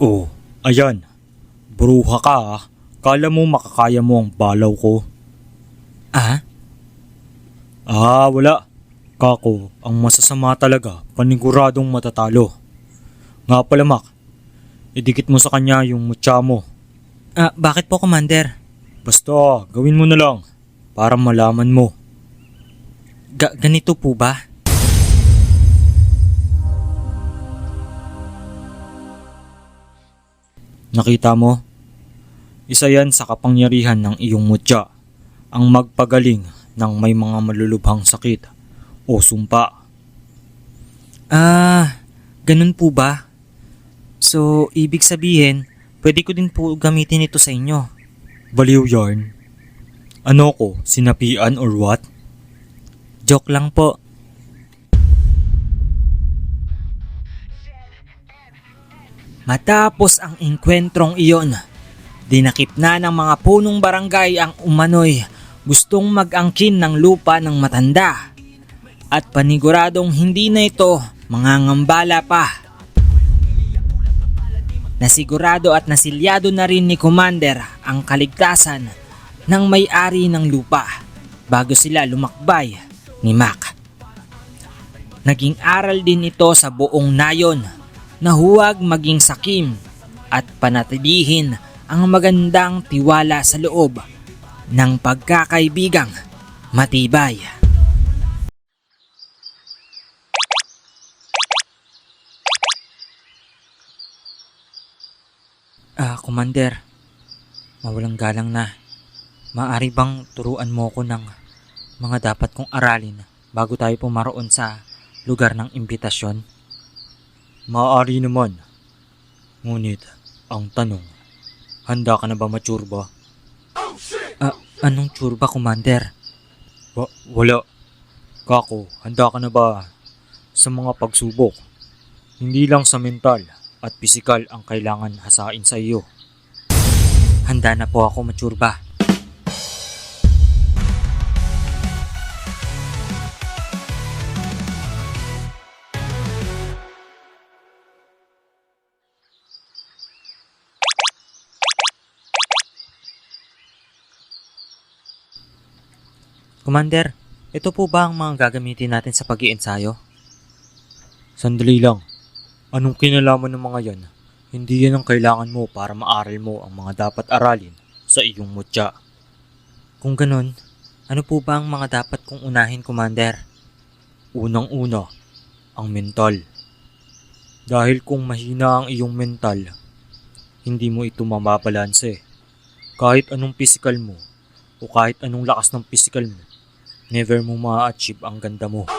Oh, ayan. Bruha ka ah. Kala mo makakaya mo ang balaw ko. Ah? Wala. Kako, ang masasama talaga, paniguradong matatalo. Nga pala, Mac, idikit mo sa kanya yung mutya mo. Bakit po, Commander? Basta, gawin mo na lang, para malaman mo. Ganito po ba? Nakita mo? Isa yan sa kapangyarihan ng iyong mutya, ang magpagaling ng may mga malulubhang sakit o sumpa. Ganun po ba? So, ibig sabihin, pwede ko din po gamitin ito sa inyo. Baliw yarn. Ano ko, sinapian or what? Joke lang po. Matapos ang engkwentrong iyon, Dinakip na ng mga punong barangay ang umano'y gustong mag-angkin ng lupa ng matanda. At paniguradong hindi na ito mangangambala pa. Nasigurado at nasilyado na rin ni Commander ang kaligtasan ng may-ari ng lupa bago sila lumakbay ni Mac. Naging aral din ito sa buong nayon na huwag maging sakim at panatilihin ang magandang tiwala sa loob ng pagkakaibigang matibay. Commander, mawalang galang na. Maaari bang turuan mo ko ng mga dapat kong aralin bago tayo pumaroon sa lugar ng imbitasyon? Maaari naman. Ngunit, ang tanong, handa ka na ba matsurba? Anong tsurba, Commander? Wala. Kako, handa ka na ba sa mga pagsubok? Hindi lang sa mental at pisikal ang kailangan hasain sa iyo. Handa na po ako matsurba. Commander, ito po ba ang mga gagamitin natin sa pag-iensayo? Sandali lang. Anong kinalaman ng mga yan? Hindi yan ang kailangan mo para maaral mo ang mga dapat aralin sa iyong mutya. Kung ganun, ano po ba ang mga dapat kong unahin, Commander? Unang-una, ang mental. Dahil kung mahina ang iyong mental, hindi mo ito mamabalanse. Kahit anong physical mo o kahit anong lakas ng physical mo, never mo ma-achieve ang ganda mo.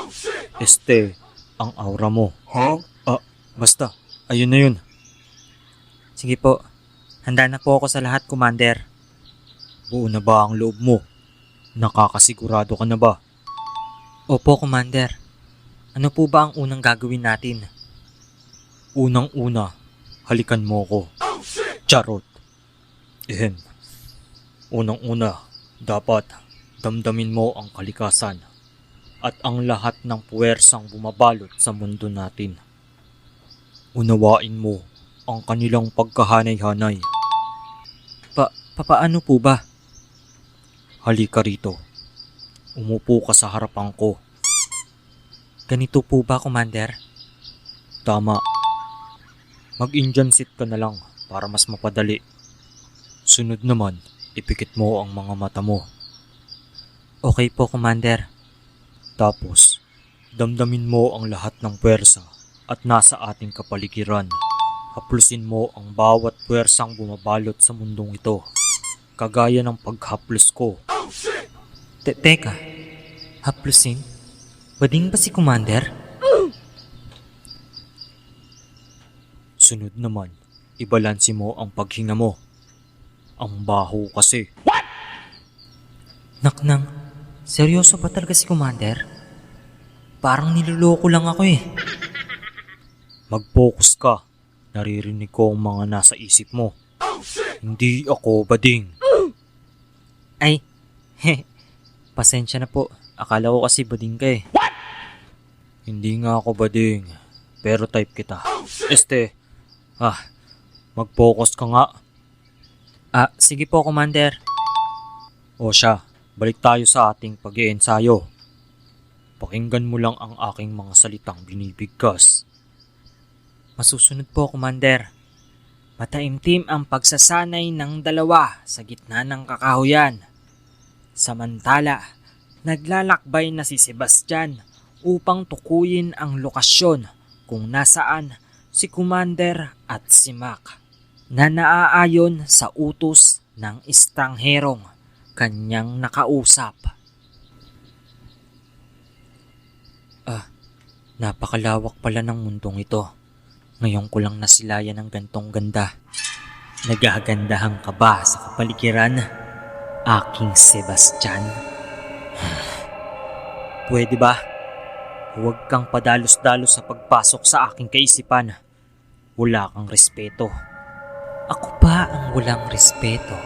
Ang aura mo. Basta, ayun na yun. Sige po, handa na po ako sa lahat, Commander. Buo na ba ang loob mo? Nakakasigurado ka na ba? Opo, Commander. Ano po ba ang unang gagawin natin? Unang-una, halikan mo ko. Charot. Unang-una, dapat damdamin mo ang kalikasan at ang lahat ng puwersang bumabalot sa mundo natin. Unawain mo ang kanilang pagkahanay-hanay. Paano po ba? Halika rito. Umupo ka sa harapan ko. Ganito po ba, Commander? Tama. Mag-Indian sit ka na lang para mas mapadali. Sunod naman, ipikit mo ang mga mata mo. Okay po, Commander. Tapos, damdamin mo ang lahat ng puwersa at nasa ating kapaligiran. Haplusin mo ang bawat puwersang bumabalot sa mundong ito, kagaya ng paghaplos ko. Teka, haplusin? Bading ba si Commander? Sunod naman, ibalansi mo ang paghinga mo. Ang baho kasi. Naknang, seryoso ba talaga si Commander? Parang niloloko lang ako eh. Mag-focus ka. Naririnig ko ang mga nasa isip mo. Hindi ako bading. Ay, pasensya na po. Akala ko kasi bading ka eh. Hindi nga ako bading. Pero type kita. Mag-focus ka nga. Sige po, Commander. O siya, balik tayo sa ating pag-iensayo. Pakinggan mo lang ang aking mga salitang binibigkas. Masusunod po, Commander. Mataimtim ang pagsasanay ng dalawa sa gitna ng kakahuyan. Samantala, naglalakbay na si Sebastian upang tukuyin ang lokasyon kung nasaan si Commander at si Mac na naaayon sa utos ng estrangherong kanyang nakausap. Napakalawak pala ng mundong ito. Ngayon ko lang nasilayan ng gantong ganda. Nagagandahang ka ba sa kapaligiran, aking Sebastian? Pwede ba? Huwag kang padalos-dalos sa pagpasok sa aking kaisipan. Wala kang respeto. Ako pa ang walang respeto?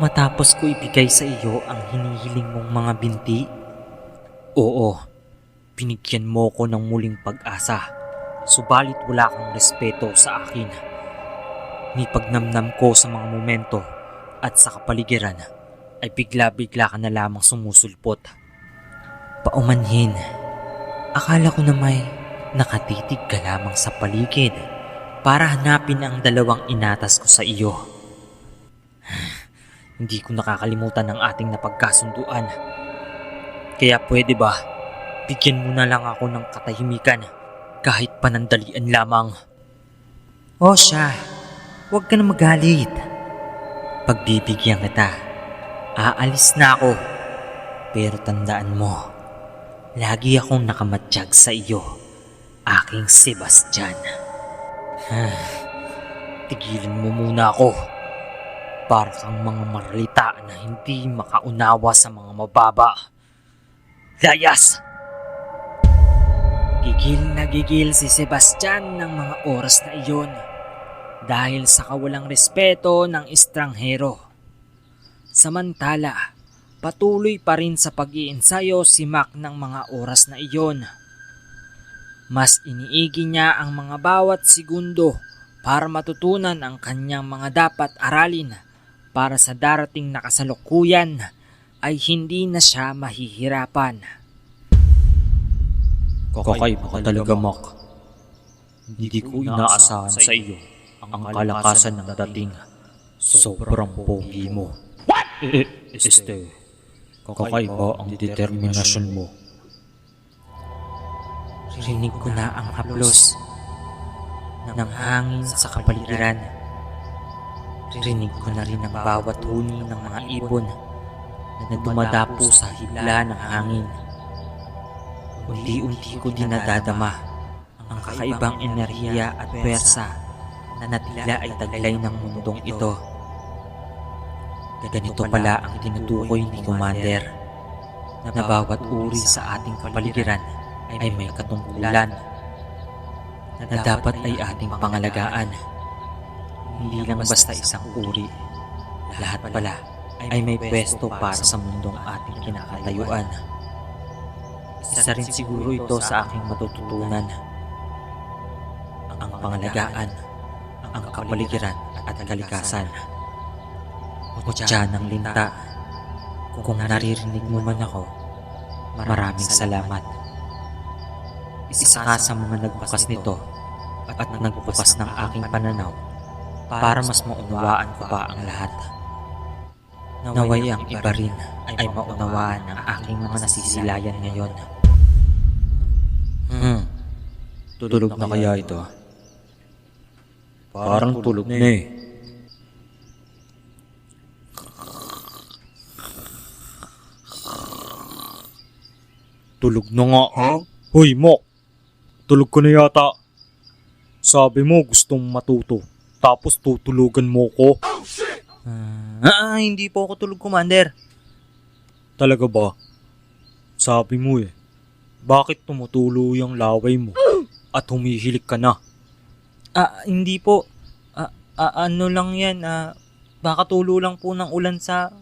Matapos ko ibigay sa iyo ang hinihiling mong mga binti? Oo, binigyan mo ko ng muling pag-asa. Subalit wala kang respeto sa akin. Ni pagnamnam ko sa mga momento at sa kapaligiran ay bigla-bigla ka na lamang sumusulpot. Paumanhin, akala ko na may nakatitig ka lamang sa paligid para hanapin ang dalawang inatas ko sa iyo. Hindi ko nakakalimutan ang ating napagkasunduan. Kaya pwede ba, bigyan mo na lang ako ng katahimikan kahit panandalian lamang. O siya, huwag ka na magalit. Pagbibigyan kita, aalis na ako. Pero tandaan mo, lagi akong nakamatsyag sa iyo, aking Sebastian. Tigilan mo muna ako. Para kang mga maralita na hindi makaunawa sa mga mababa. Layas! Gigil si Sebastian ng mga oras na iyon dahil sa kawalang respeto ng estranghero. Samantala, patuloy pa rin sa pag-iensayo si Mac ng mga oras na iyon. Mas iniigi niya ang mga bawat segundo para matutunan ang kanyang mga dapat aralin para sa darating na kasalukuyan ay hindi na siya mahihirapan. Kakaiba ka talaga, Mac. Hindi ko inaasahan sa iyo ang kalakasan ng dating. Sobrang pogi mo. Kakaiba ang determinasyon mo. Rinig ko na ang haplos ng hangin sa kapaligiran. Rinig ko na rin ang bawat huni ng mga ibon na dumadapo sa hibla ng hangin. Unti-unti ko din nadadama ang kakaibang enerhiya at pwersa na tila ay taglay ng mundong ito. Ganito pala ang tinutukoy ni Commander na bawat uri sa ating kapaligiran ay may katungkulan na dapat ay ating pangalagaan. Hindi lang basta isang uri. Lahat pala ay may pwesto para sa mundong ating kinakatayuan. Isa rin siguro ito sa aking matututunan. Ang pangalagaan, ang kapaligiran at kalikasan. Mutya ng linta, kung naririnig mo man ako, maraming salamat. Isa ka sa mga nagbukas nito at nagbukas ng aking pananaw para mas maunawaan ko pa ang lahat. Naway ang iba rin ay maunawaan ang aking mga nasisilayan ngayon. Tulog na kaya ito? Parang tulog na eh. Tulog na nga. Hoy, Mok! Tulog ka na yata. Sabi mo gustong matuto. Tapos tutulugan mo ko. Hindi po ako tulog, Commander. Talaga ba? Sabi mo eh. Bakit tumutulo yung laway mo? At humihilik ka na? Hindi po. Ano lang yan, baka tulo lang po ng ulan sa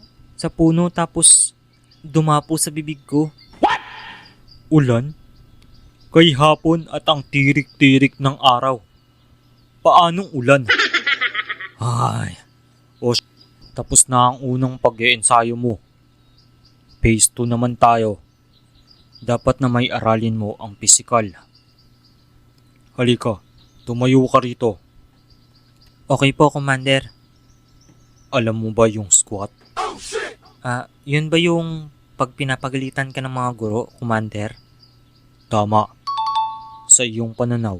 puno tapos dumapo sa bibig ko. Ulan? Kay hapon at ang tirik-tirik ng araw. Paanong ulan? Ay, tapos na ang unang pag-iensayo mo. Phase 2 naman tayo. Dapat na may aralin mo ang pisikal. Halika, tumayo ka rito. Okay po, Commander. Alam mo ba yung squat? Yun ba yung pag pinapagalitan ka ng mga guro, Commander? Tama. Sa iyong pananaw,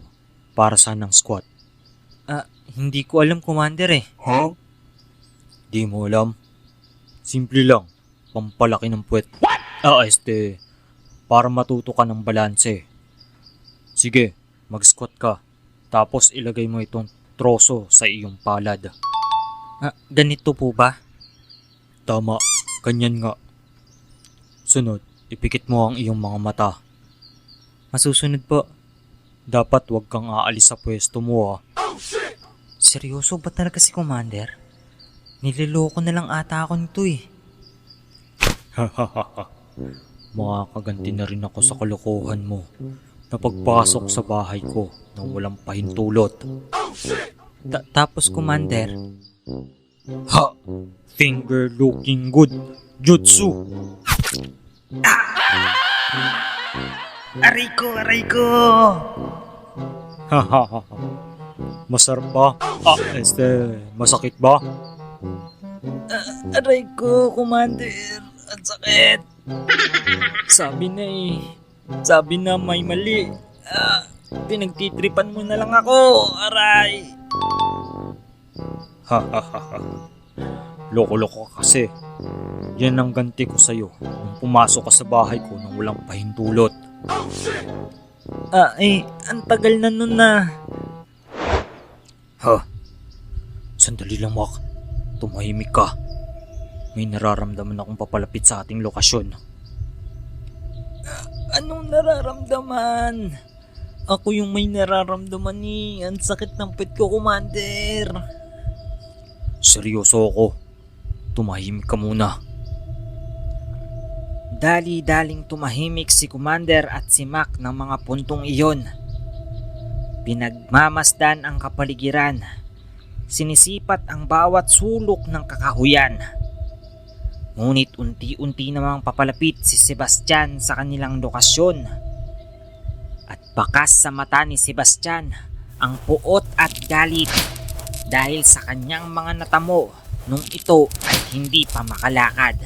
para saan ang squat? Hindi ko alam, Commander eh. Di mo alam? Simple lang, pampalaki ng puwet. Para matuto ka ng balanse. Sige, mag-squat ka. Tapos ilagay mo itong troso sa iyong palad. Ganito po ba? Tama, ganyan nga. Sunod, ipikit mo ang iyong mga mata. Masusunod po. Dapat wag kang aalis sa pwesto mo. Seryoso ba talaga si Commander? Nililoko na lang ata ako nito eh. Makakaganti na rin ako sa kalokohan mo na pagpasok sa bahay ko nang walang pahintulot. Tapos Commander, Ha! Finger looking good. Jutsu! Aray ko, aray ko! Masarap ba? Masakit ba? Aray ko, Commander. Ang sakit. Sabi na may mali. Pinagtitripan mo na lang ako. Aray. Loko-loko ka kasi. Yan ang ganti ko sa'yo nung pumasok ka sa bahay ko nang walang pahintulot. Ang tagal na nun na. Sandali lang, Mac. Tumahimik ka. May nararamdaman akong papalapit sa ating lokasyon. Anong nararamdaman? Ako yung may nararamdaman ni. Ang sakit ng pet ko, Commander. Seryoso ako. Tumahimik ka muna. Dali-daling tumahimik si Commander at si Mac ng mga puntong iyon. Pinagmamasdan ang kapaligiran. Sinisipat ang bawat sulok ng kakahuyan. Ngunit unti-unti namang papalapit si Sebastian sa kanilang lokasyon. At bakas sa mata ni Sebastian ang puot at galit dahil sa kanyang mga natamo nung ito ay hindi pa makalakad.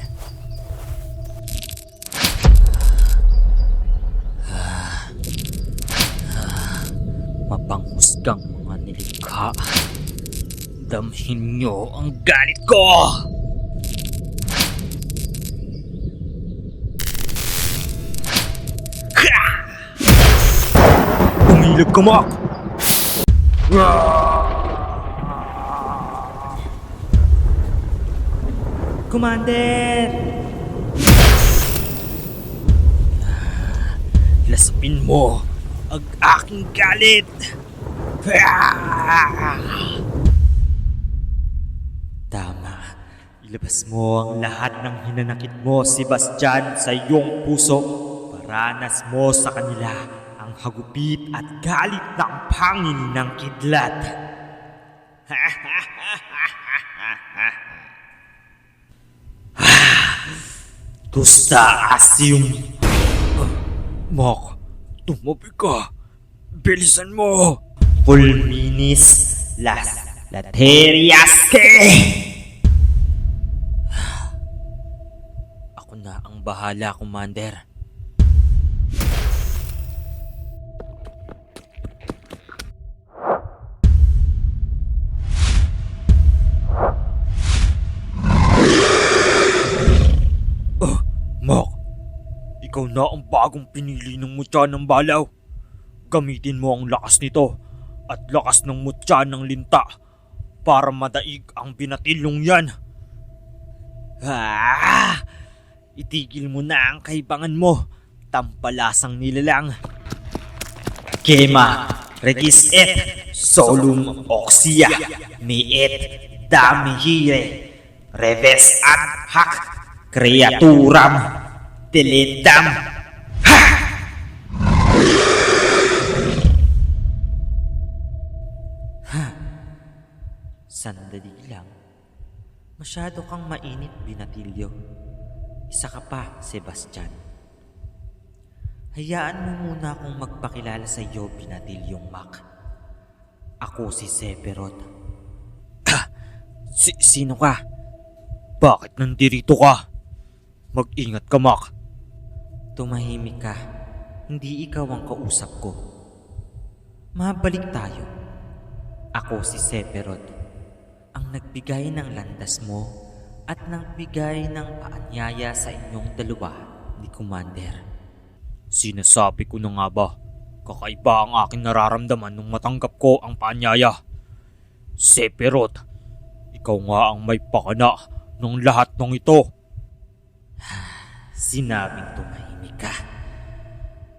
Mapanghusgang mga nilikha. Damhin nyo ang galit ko! Umilog ka, Mac! Commander! Lasapin mo ang aking galit! tama. Ilabas mo ang lahat ng hinanakit mo, Sebastian, sa iyong puso. Paranas mo sa kanila ang hagupit at galit ng pangin ng kidlat. Tusta asyum. Mac, tumabi ka! Bilisan mo! Pulminis las lateriaske. Ako na ang bahala, Commander. Mac, ikaw na ang bagong pinili ng mutya ng balaw. Gamitin mo ang lakas nito at lakas ng mutya ng linta para madaig ang binatilyong yan. Itigil mo na ang kaibangan mo, tampalasang nilalang. Kema, regis et, solum oxia, mi et, damihire, reves ad hac, creaturam, teledam. Sandali lang. Masyado kang mainit, Binatilyo. Isa ka pa, Sebastian. Hayaan mo muna akong magpakilala sa iyo, Binatilyong Mac. Ako si Sephiroth. Sino ka? Bakit nandito ka? Mag-ingat ka, Mac. Tumahimik ka. Hindi ikaw ang kausap ko. Mabalik tayo. Ako si Sephiroth, ang nagbigay ng landas mo at nagbigay ng paanyaya sa inyong dalawa ni Commander. Sinasabi ko na nga ba, kakaiba ang aking nararamdaman nung matanggap ko ang paanyaya. Sephiroth, ikaw nga ang may pakana ng lahat ng ito. Sinabing tumahimik ka.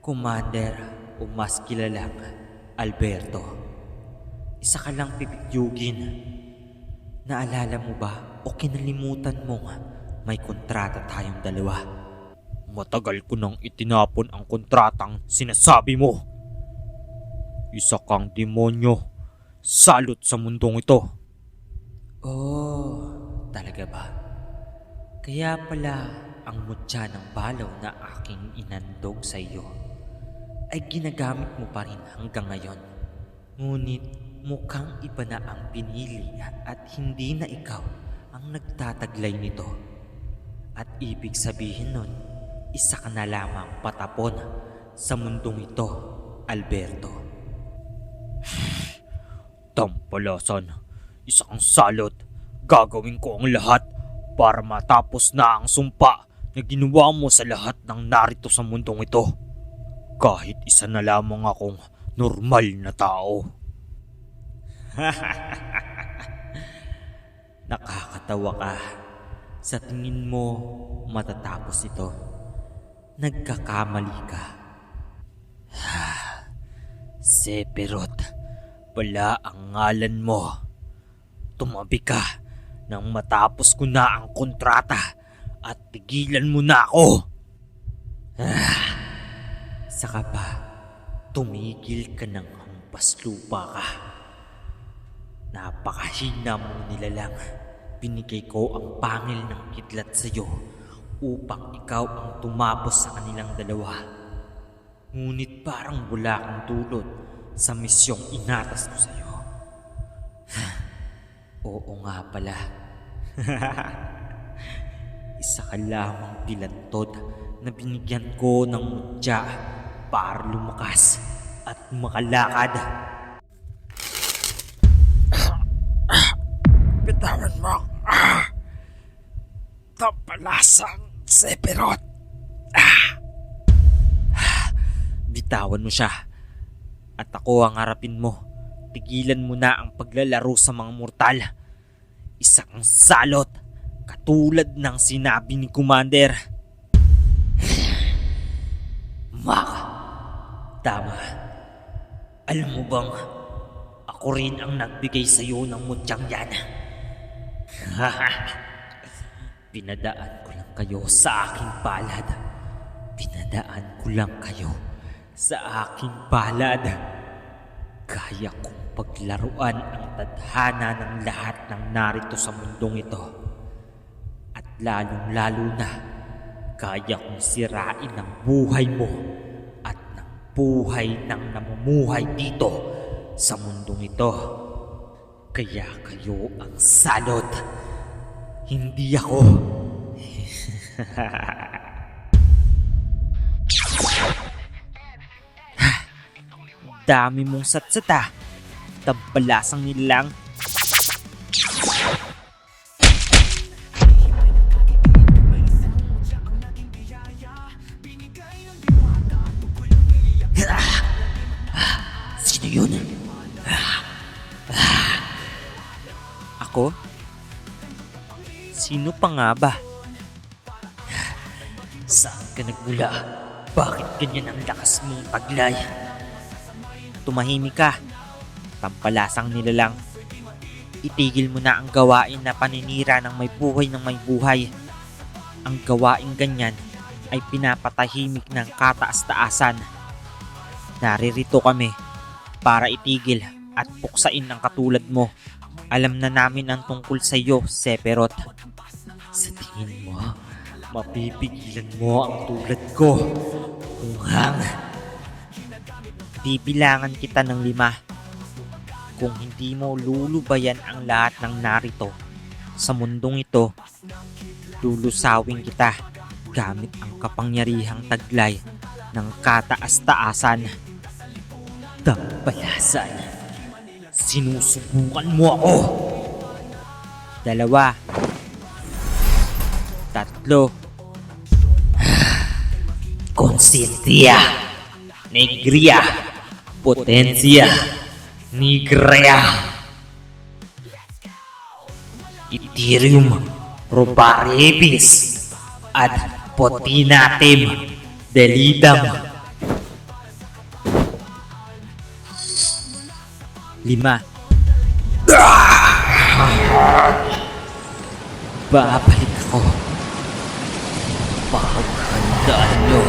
Commander o mas kilalang Alberto. Isa ka lang pipigyugin. Naalala mo ba o kinalimutan mo nga may kontrata tayong dalawa? Matagal ko nang itinapon ang kontratang sinasabi mo. Isa kang demonyo. Salot sa mundong ito. Oh, talaga ba? Kaya pala ang mutya ng balaw na aking inandog sa iyo ay ginagamit mo pa rin hanggang ngayon. Ngunit mukhang iba na ang pinili at hindi na ikaw ang nagtataglay nito. At ibig sabihin nun, isa ka na lamang patapon sa mundong ito, Alberto. Tampalasan. Isa kang salot. Gagawin ko ang lahat para matapos na ang sumpa na ginawa mo sa lahat ng narito sa mundong ito. Kahit isa na lamang akong normal na tao. Nakakatawa ka. Sa tingin mo matatapos ito. Nagkakamali ka. Sephiroth, pala ang ngalan mo. Tumabi ka nang matapos ko na ang kontrata at tigilan mo na ako. Saka pa, tumigil ka ng hampas lupa ka. Napakahina mong nilalang. Binigay ko ang pangil ng kidlat sa iyo upang ikaw ang tumapos sa kanilang dalawa. Ngunit parang wala kang dulot sa misyong inatas ko sa iyo. Oo nga pala. Isa ka lamang pilantod na binigyan ko ng mutya para lumakas at makalakad. Bitawan mo. Tampalasang Sephiroth. Bitawan mo siya. At ako ang harapin mo. Tigilan mo na ang paglalaro sa mga mortal. Isa kang salot. Katulad ng sinabi ni Commander. Mak, tama. Alam mo bang ako rin ang nagbigay sa iyo ng mutyang yan? Pinadaan ko lang kayo sa aking palad. Pinadaan ko lang kayo sa aking palad. Kaya kong paglaruan ang tadhana ng lahat ng narito sa mundong ito. At lalong-lalo na, kaya kong sirain ang buhay mo at ng buhay ng namumuhay dito sa mundong ito. Kaya kayo ang salot, hindi ako. Dami mong satsata. Tampalasang nilang. Sino yun? Ako? Sino pa nga ba? Saan ka nagmula? Bakit ganyan ang lakas mong taglay? Tumahimik ka. Tampalasang nilalang. Itigil mo na ang gawain na paninira ng may buhay. Ang gawaing ganyan ay pinapatahimik ng kataas-taasan. Naririto kami para itigil at puksain ang katulad mo. Alam na namin ang tungkol sa iyo, Sephiroth. Sa tingin mo, mapipigilan mo ang tulad ko. Kunghang. Bibilangan kita ng 5. Kung hindi mo lulubayan ang lahat ng narito sa mundong ito, lulusawin kita gamit ang kapangyarihang taglay ng kataas-taasan. Tampalasan, sinusubukan mo ako. 2, 3. Consitia. Negria, Potencia, Nigrea, Ethereum. Proparebis. Ad Potinatem, Delidam. 5, Babalik ako. Paghandaan nyo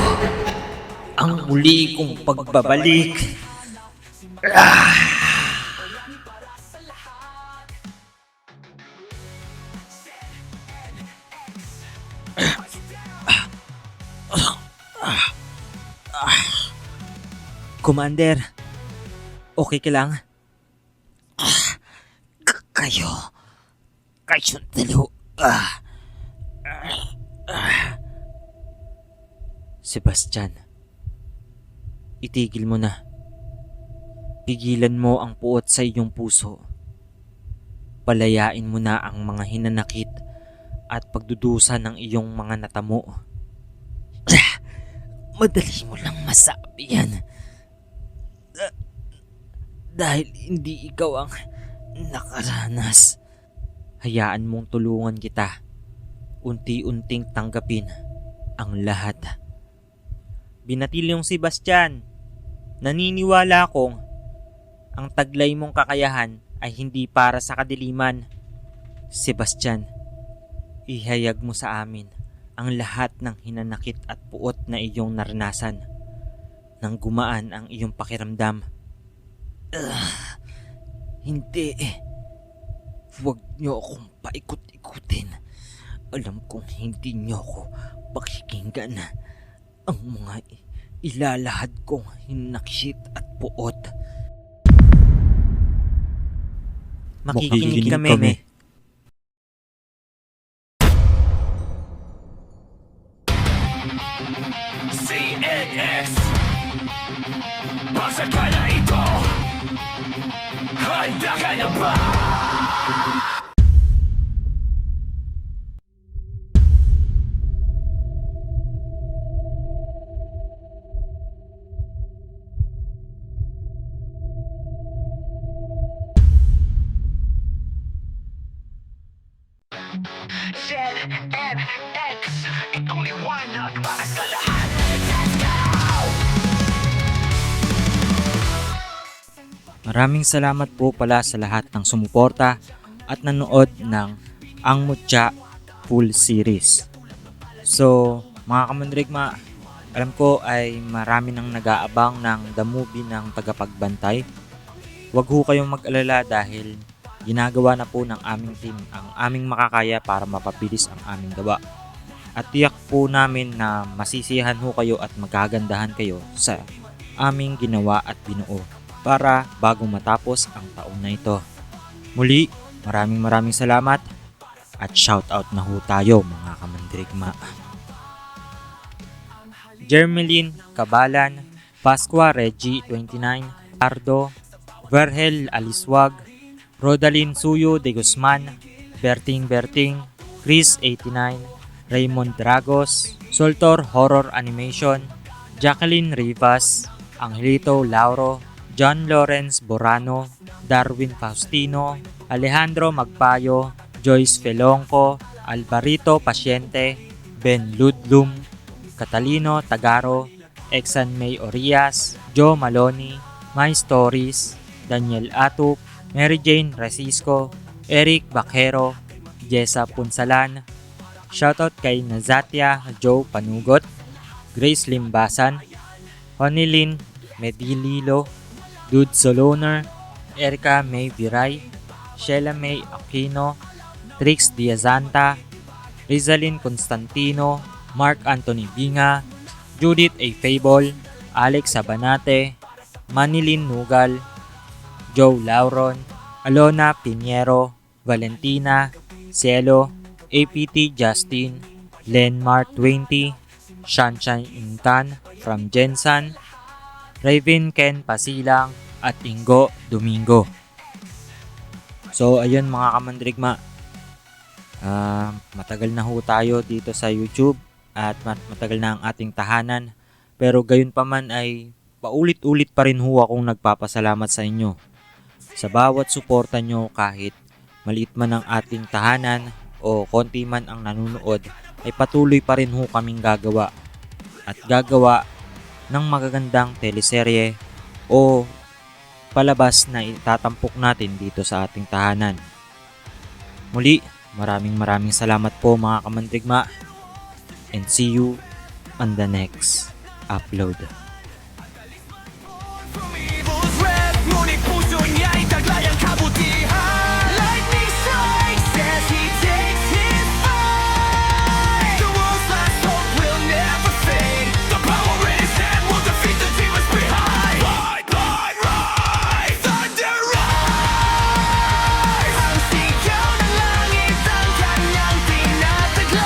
ang muli kong pagbabalik. Commander, okay ka lang? Kayo dalo. Sebastian, itigil mo na. Pigilan mo ang puot sa iyong puso. Palayain mo na ang mga hinanakit at pagdudusa ng iyong mga natamo. Madali mo lang masabi yan. Dahil hindi ikaw ang nakaranas. Hayaan mong tulungan kita. Unti-unting tanggapin ang lahat. Binatilyong Sebastian, naniniwala akong ang taglay mong kakayahan ay hindi para sa kadiliman. Sebastian, ihayag mo sa amin ang lahat ng hinanakit at puot na iyong naranasan nang gumaan ang iyong pakiramdam. Hindi. Huwag niyo akong paikot-ikutin. Alam kong hindi niyo ako pakikinggan. Ang mga ilalahad kong hinaksit at puot. Makikinig kami. CNX Basa ka na ito Handa ka na ba? ZNX Itong liwanag para sa lahat. Maraming salamat po pala sa lahat ng sumuporta at nanood ng Ang Mutya full series. So, mga kamandirigma, alam ko ay marami nang nag-aabang ng The Movie ng Tagapagbantay. Huwag ho kayong mag-alala dahil ginagawa na po ng aming team ang aming makakaya para mapabilis ang aming gawa. At tiyak po namin na masisiyahan ho kayo at magkagandahan kayo sa aming ginawa at binuo para bago matapos ang taon na ito. Muli, maraming salamat at shoutout na ho tayo mga kamandirigma. Jermeline Cabalan, Pasqua Reggie 29, Ardo, Vergel Aliswag, Rodalyn Suyo de Guzman, Berting, Chris 89, Raymond Dragos, Soltor Horror Animation, Jacqueline Rivas, Angelito Lauro, John Lawrence Borano, Darwin Faustino, Alejandro Magpayo, Joyce Felongco, Alvarito Pasyente, Ben Ludlum, Catalino Tagaro, Exan May Orias, Joe Maloney, My Stories, Daniel Atup, Mary Jane Racisco, Eric Bacero, Jessa Punsalan, shoutout kay Nazatia Joe Panugot, Grace Limbasan, Honilyn Medililo, Dude Soloner, Erica May Viray, Sheila May Aquino, Trix Diazanta, Rizalyn Constantino, Mark Anthony Binga, Judith A. Fable, Alex Sabanate, Manilyn Nugal, Joe Lauron, Alona Piniero, Valentina, Cielo, APT Justin, Lenmar 20, Sunshine Intan from Jensan, Raven Ken Pasilang, at Ingo Domingo. So ayun mga kamandirigma, matagal na ho tayo dito sa YouTube at matagal na ang ating tahanan, pero gayon pa man ay paulit-ulit pa rin ho akong nagpapasalamat sa inyo sa bawat suporta nyo. Kahit maliit man ang ating tahanan o konti man ang nanonood, ay patuloy pa rin ho kaming gagawa ng magagandang teleserye o palabas na itatampok natin dito sa ating tahanan. Muli, maraming salamat po mga kamantigma, and see you on the next upload. From evil's web, ngunit puso niya'y taglay ang kabutihan. Lightning strikes as he takes his fight. The world's last hope will never fade. The power in his hand will defeat the demons behind. Light, rise, thunder rise. Ang sigaw ng langit ang kanyang tinataglay.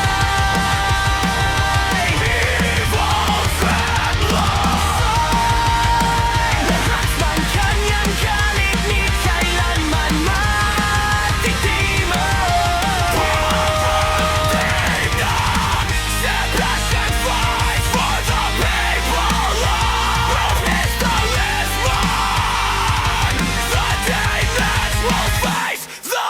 Evil's web, lakas ng kanyang galit ni kailanman matitimos. Sebastian fights for the people of his talisman. The demons will face the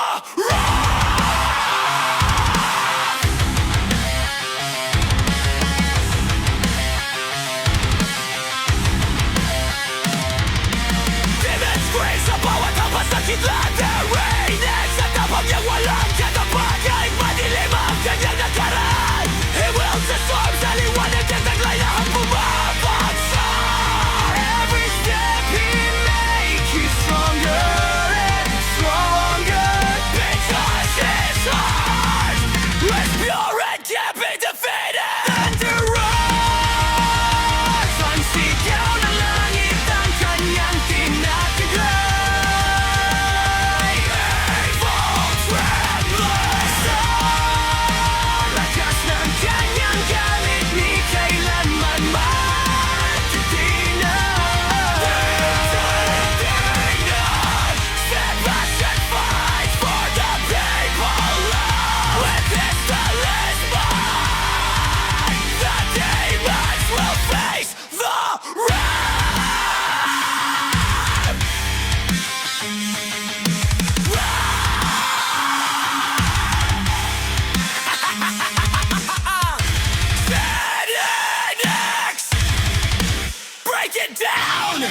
Demons screams sa bawat hampas na kidlatery. Sa tapang niyang walang katapagan, madilim ang kanyang nakaraan. He wills the storm sa liwanag at taglay na ang bumabagsak. Every step he makes, he's stronger and stronger. Because his heart is pure and can't be defeated. Thunder rise, ang sigaw ng langit ang kanyang tinataglay. Evil trembles, lakas ng kanyang galit ni kailanman matitinan. Sebastian fights for the people with his talisman. The demons will face the ZNX! Break it down!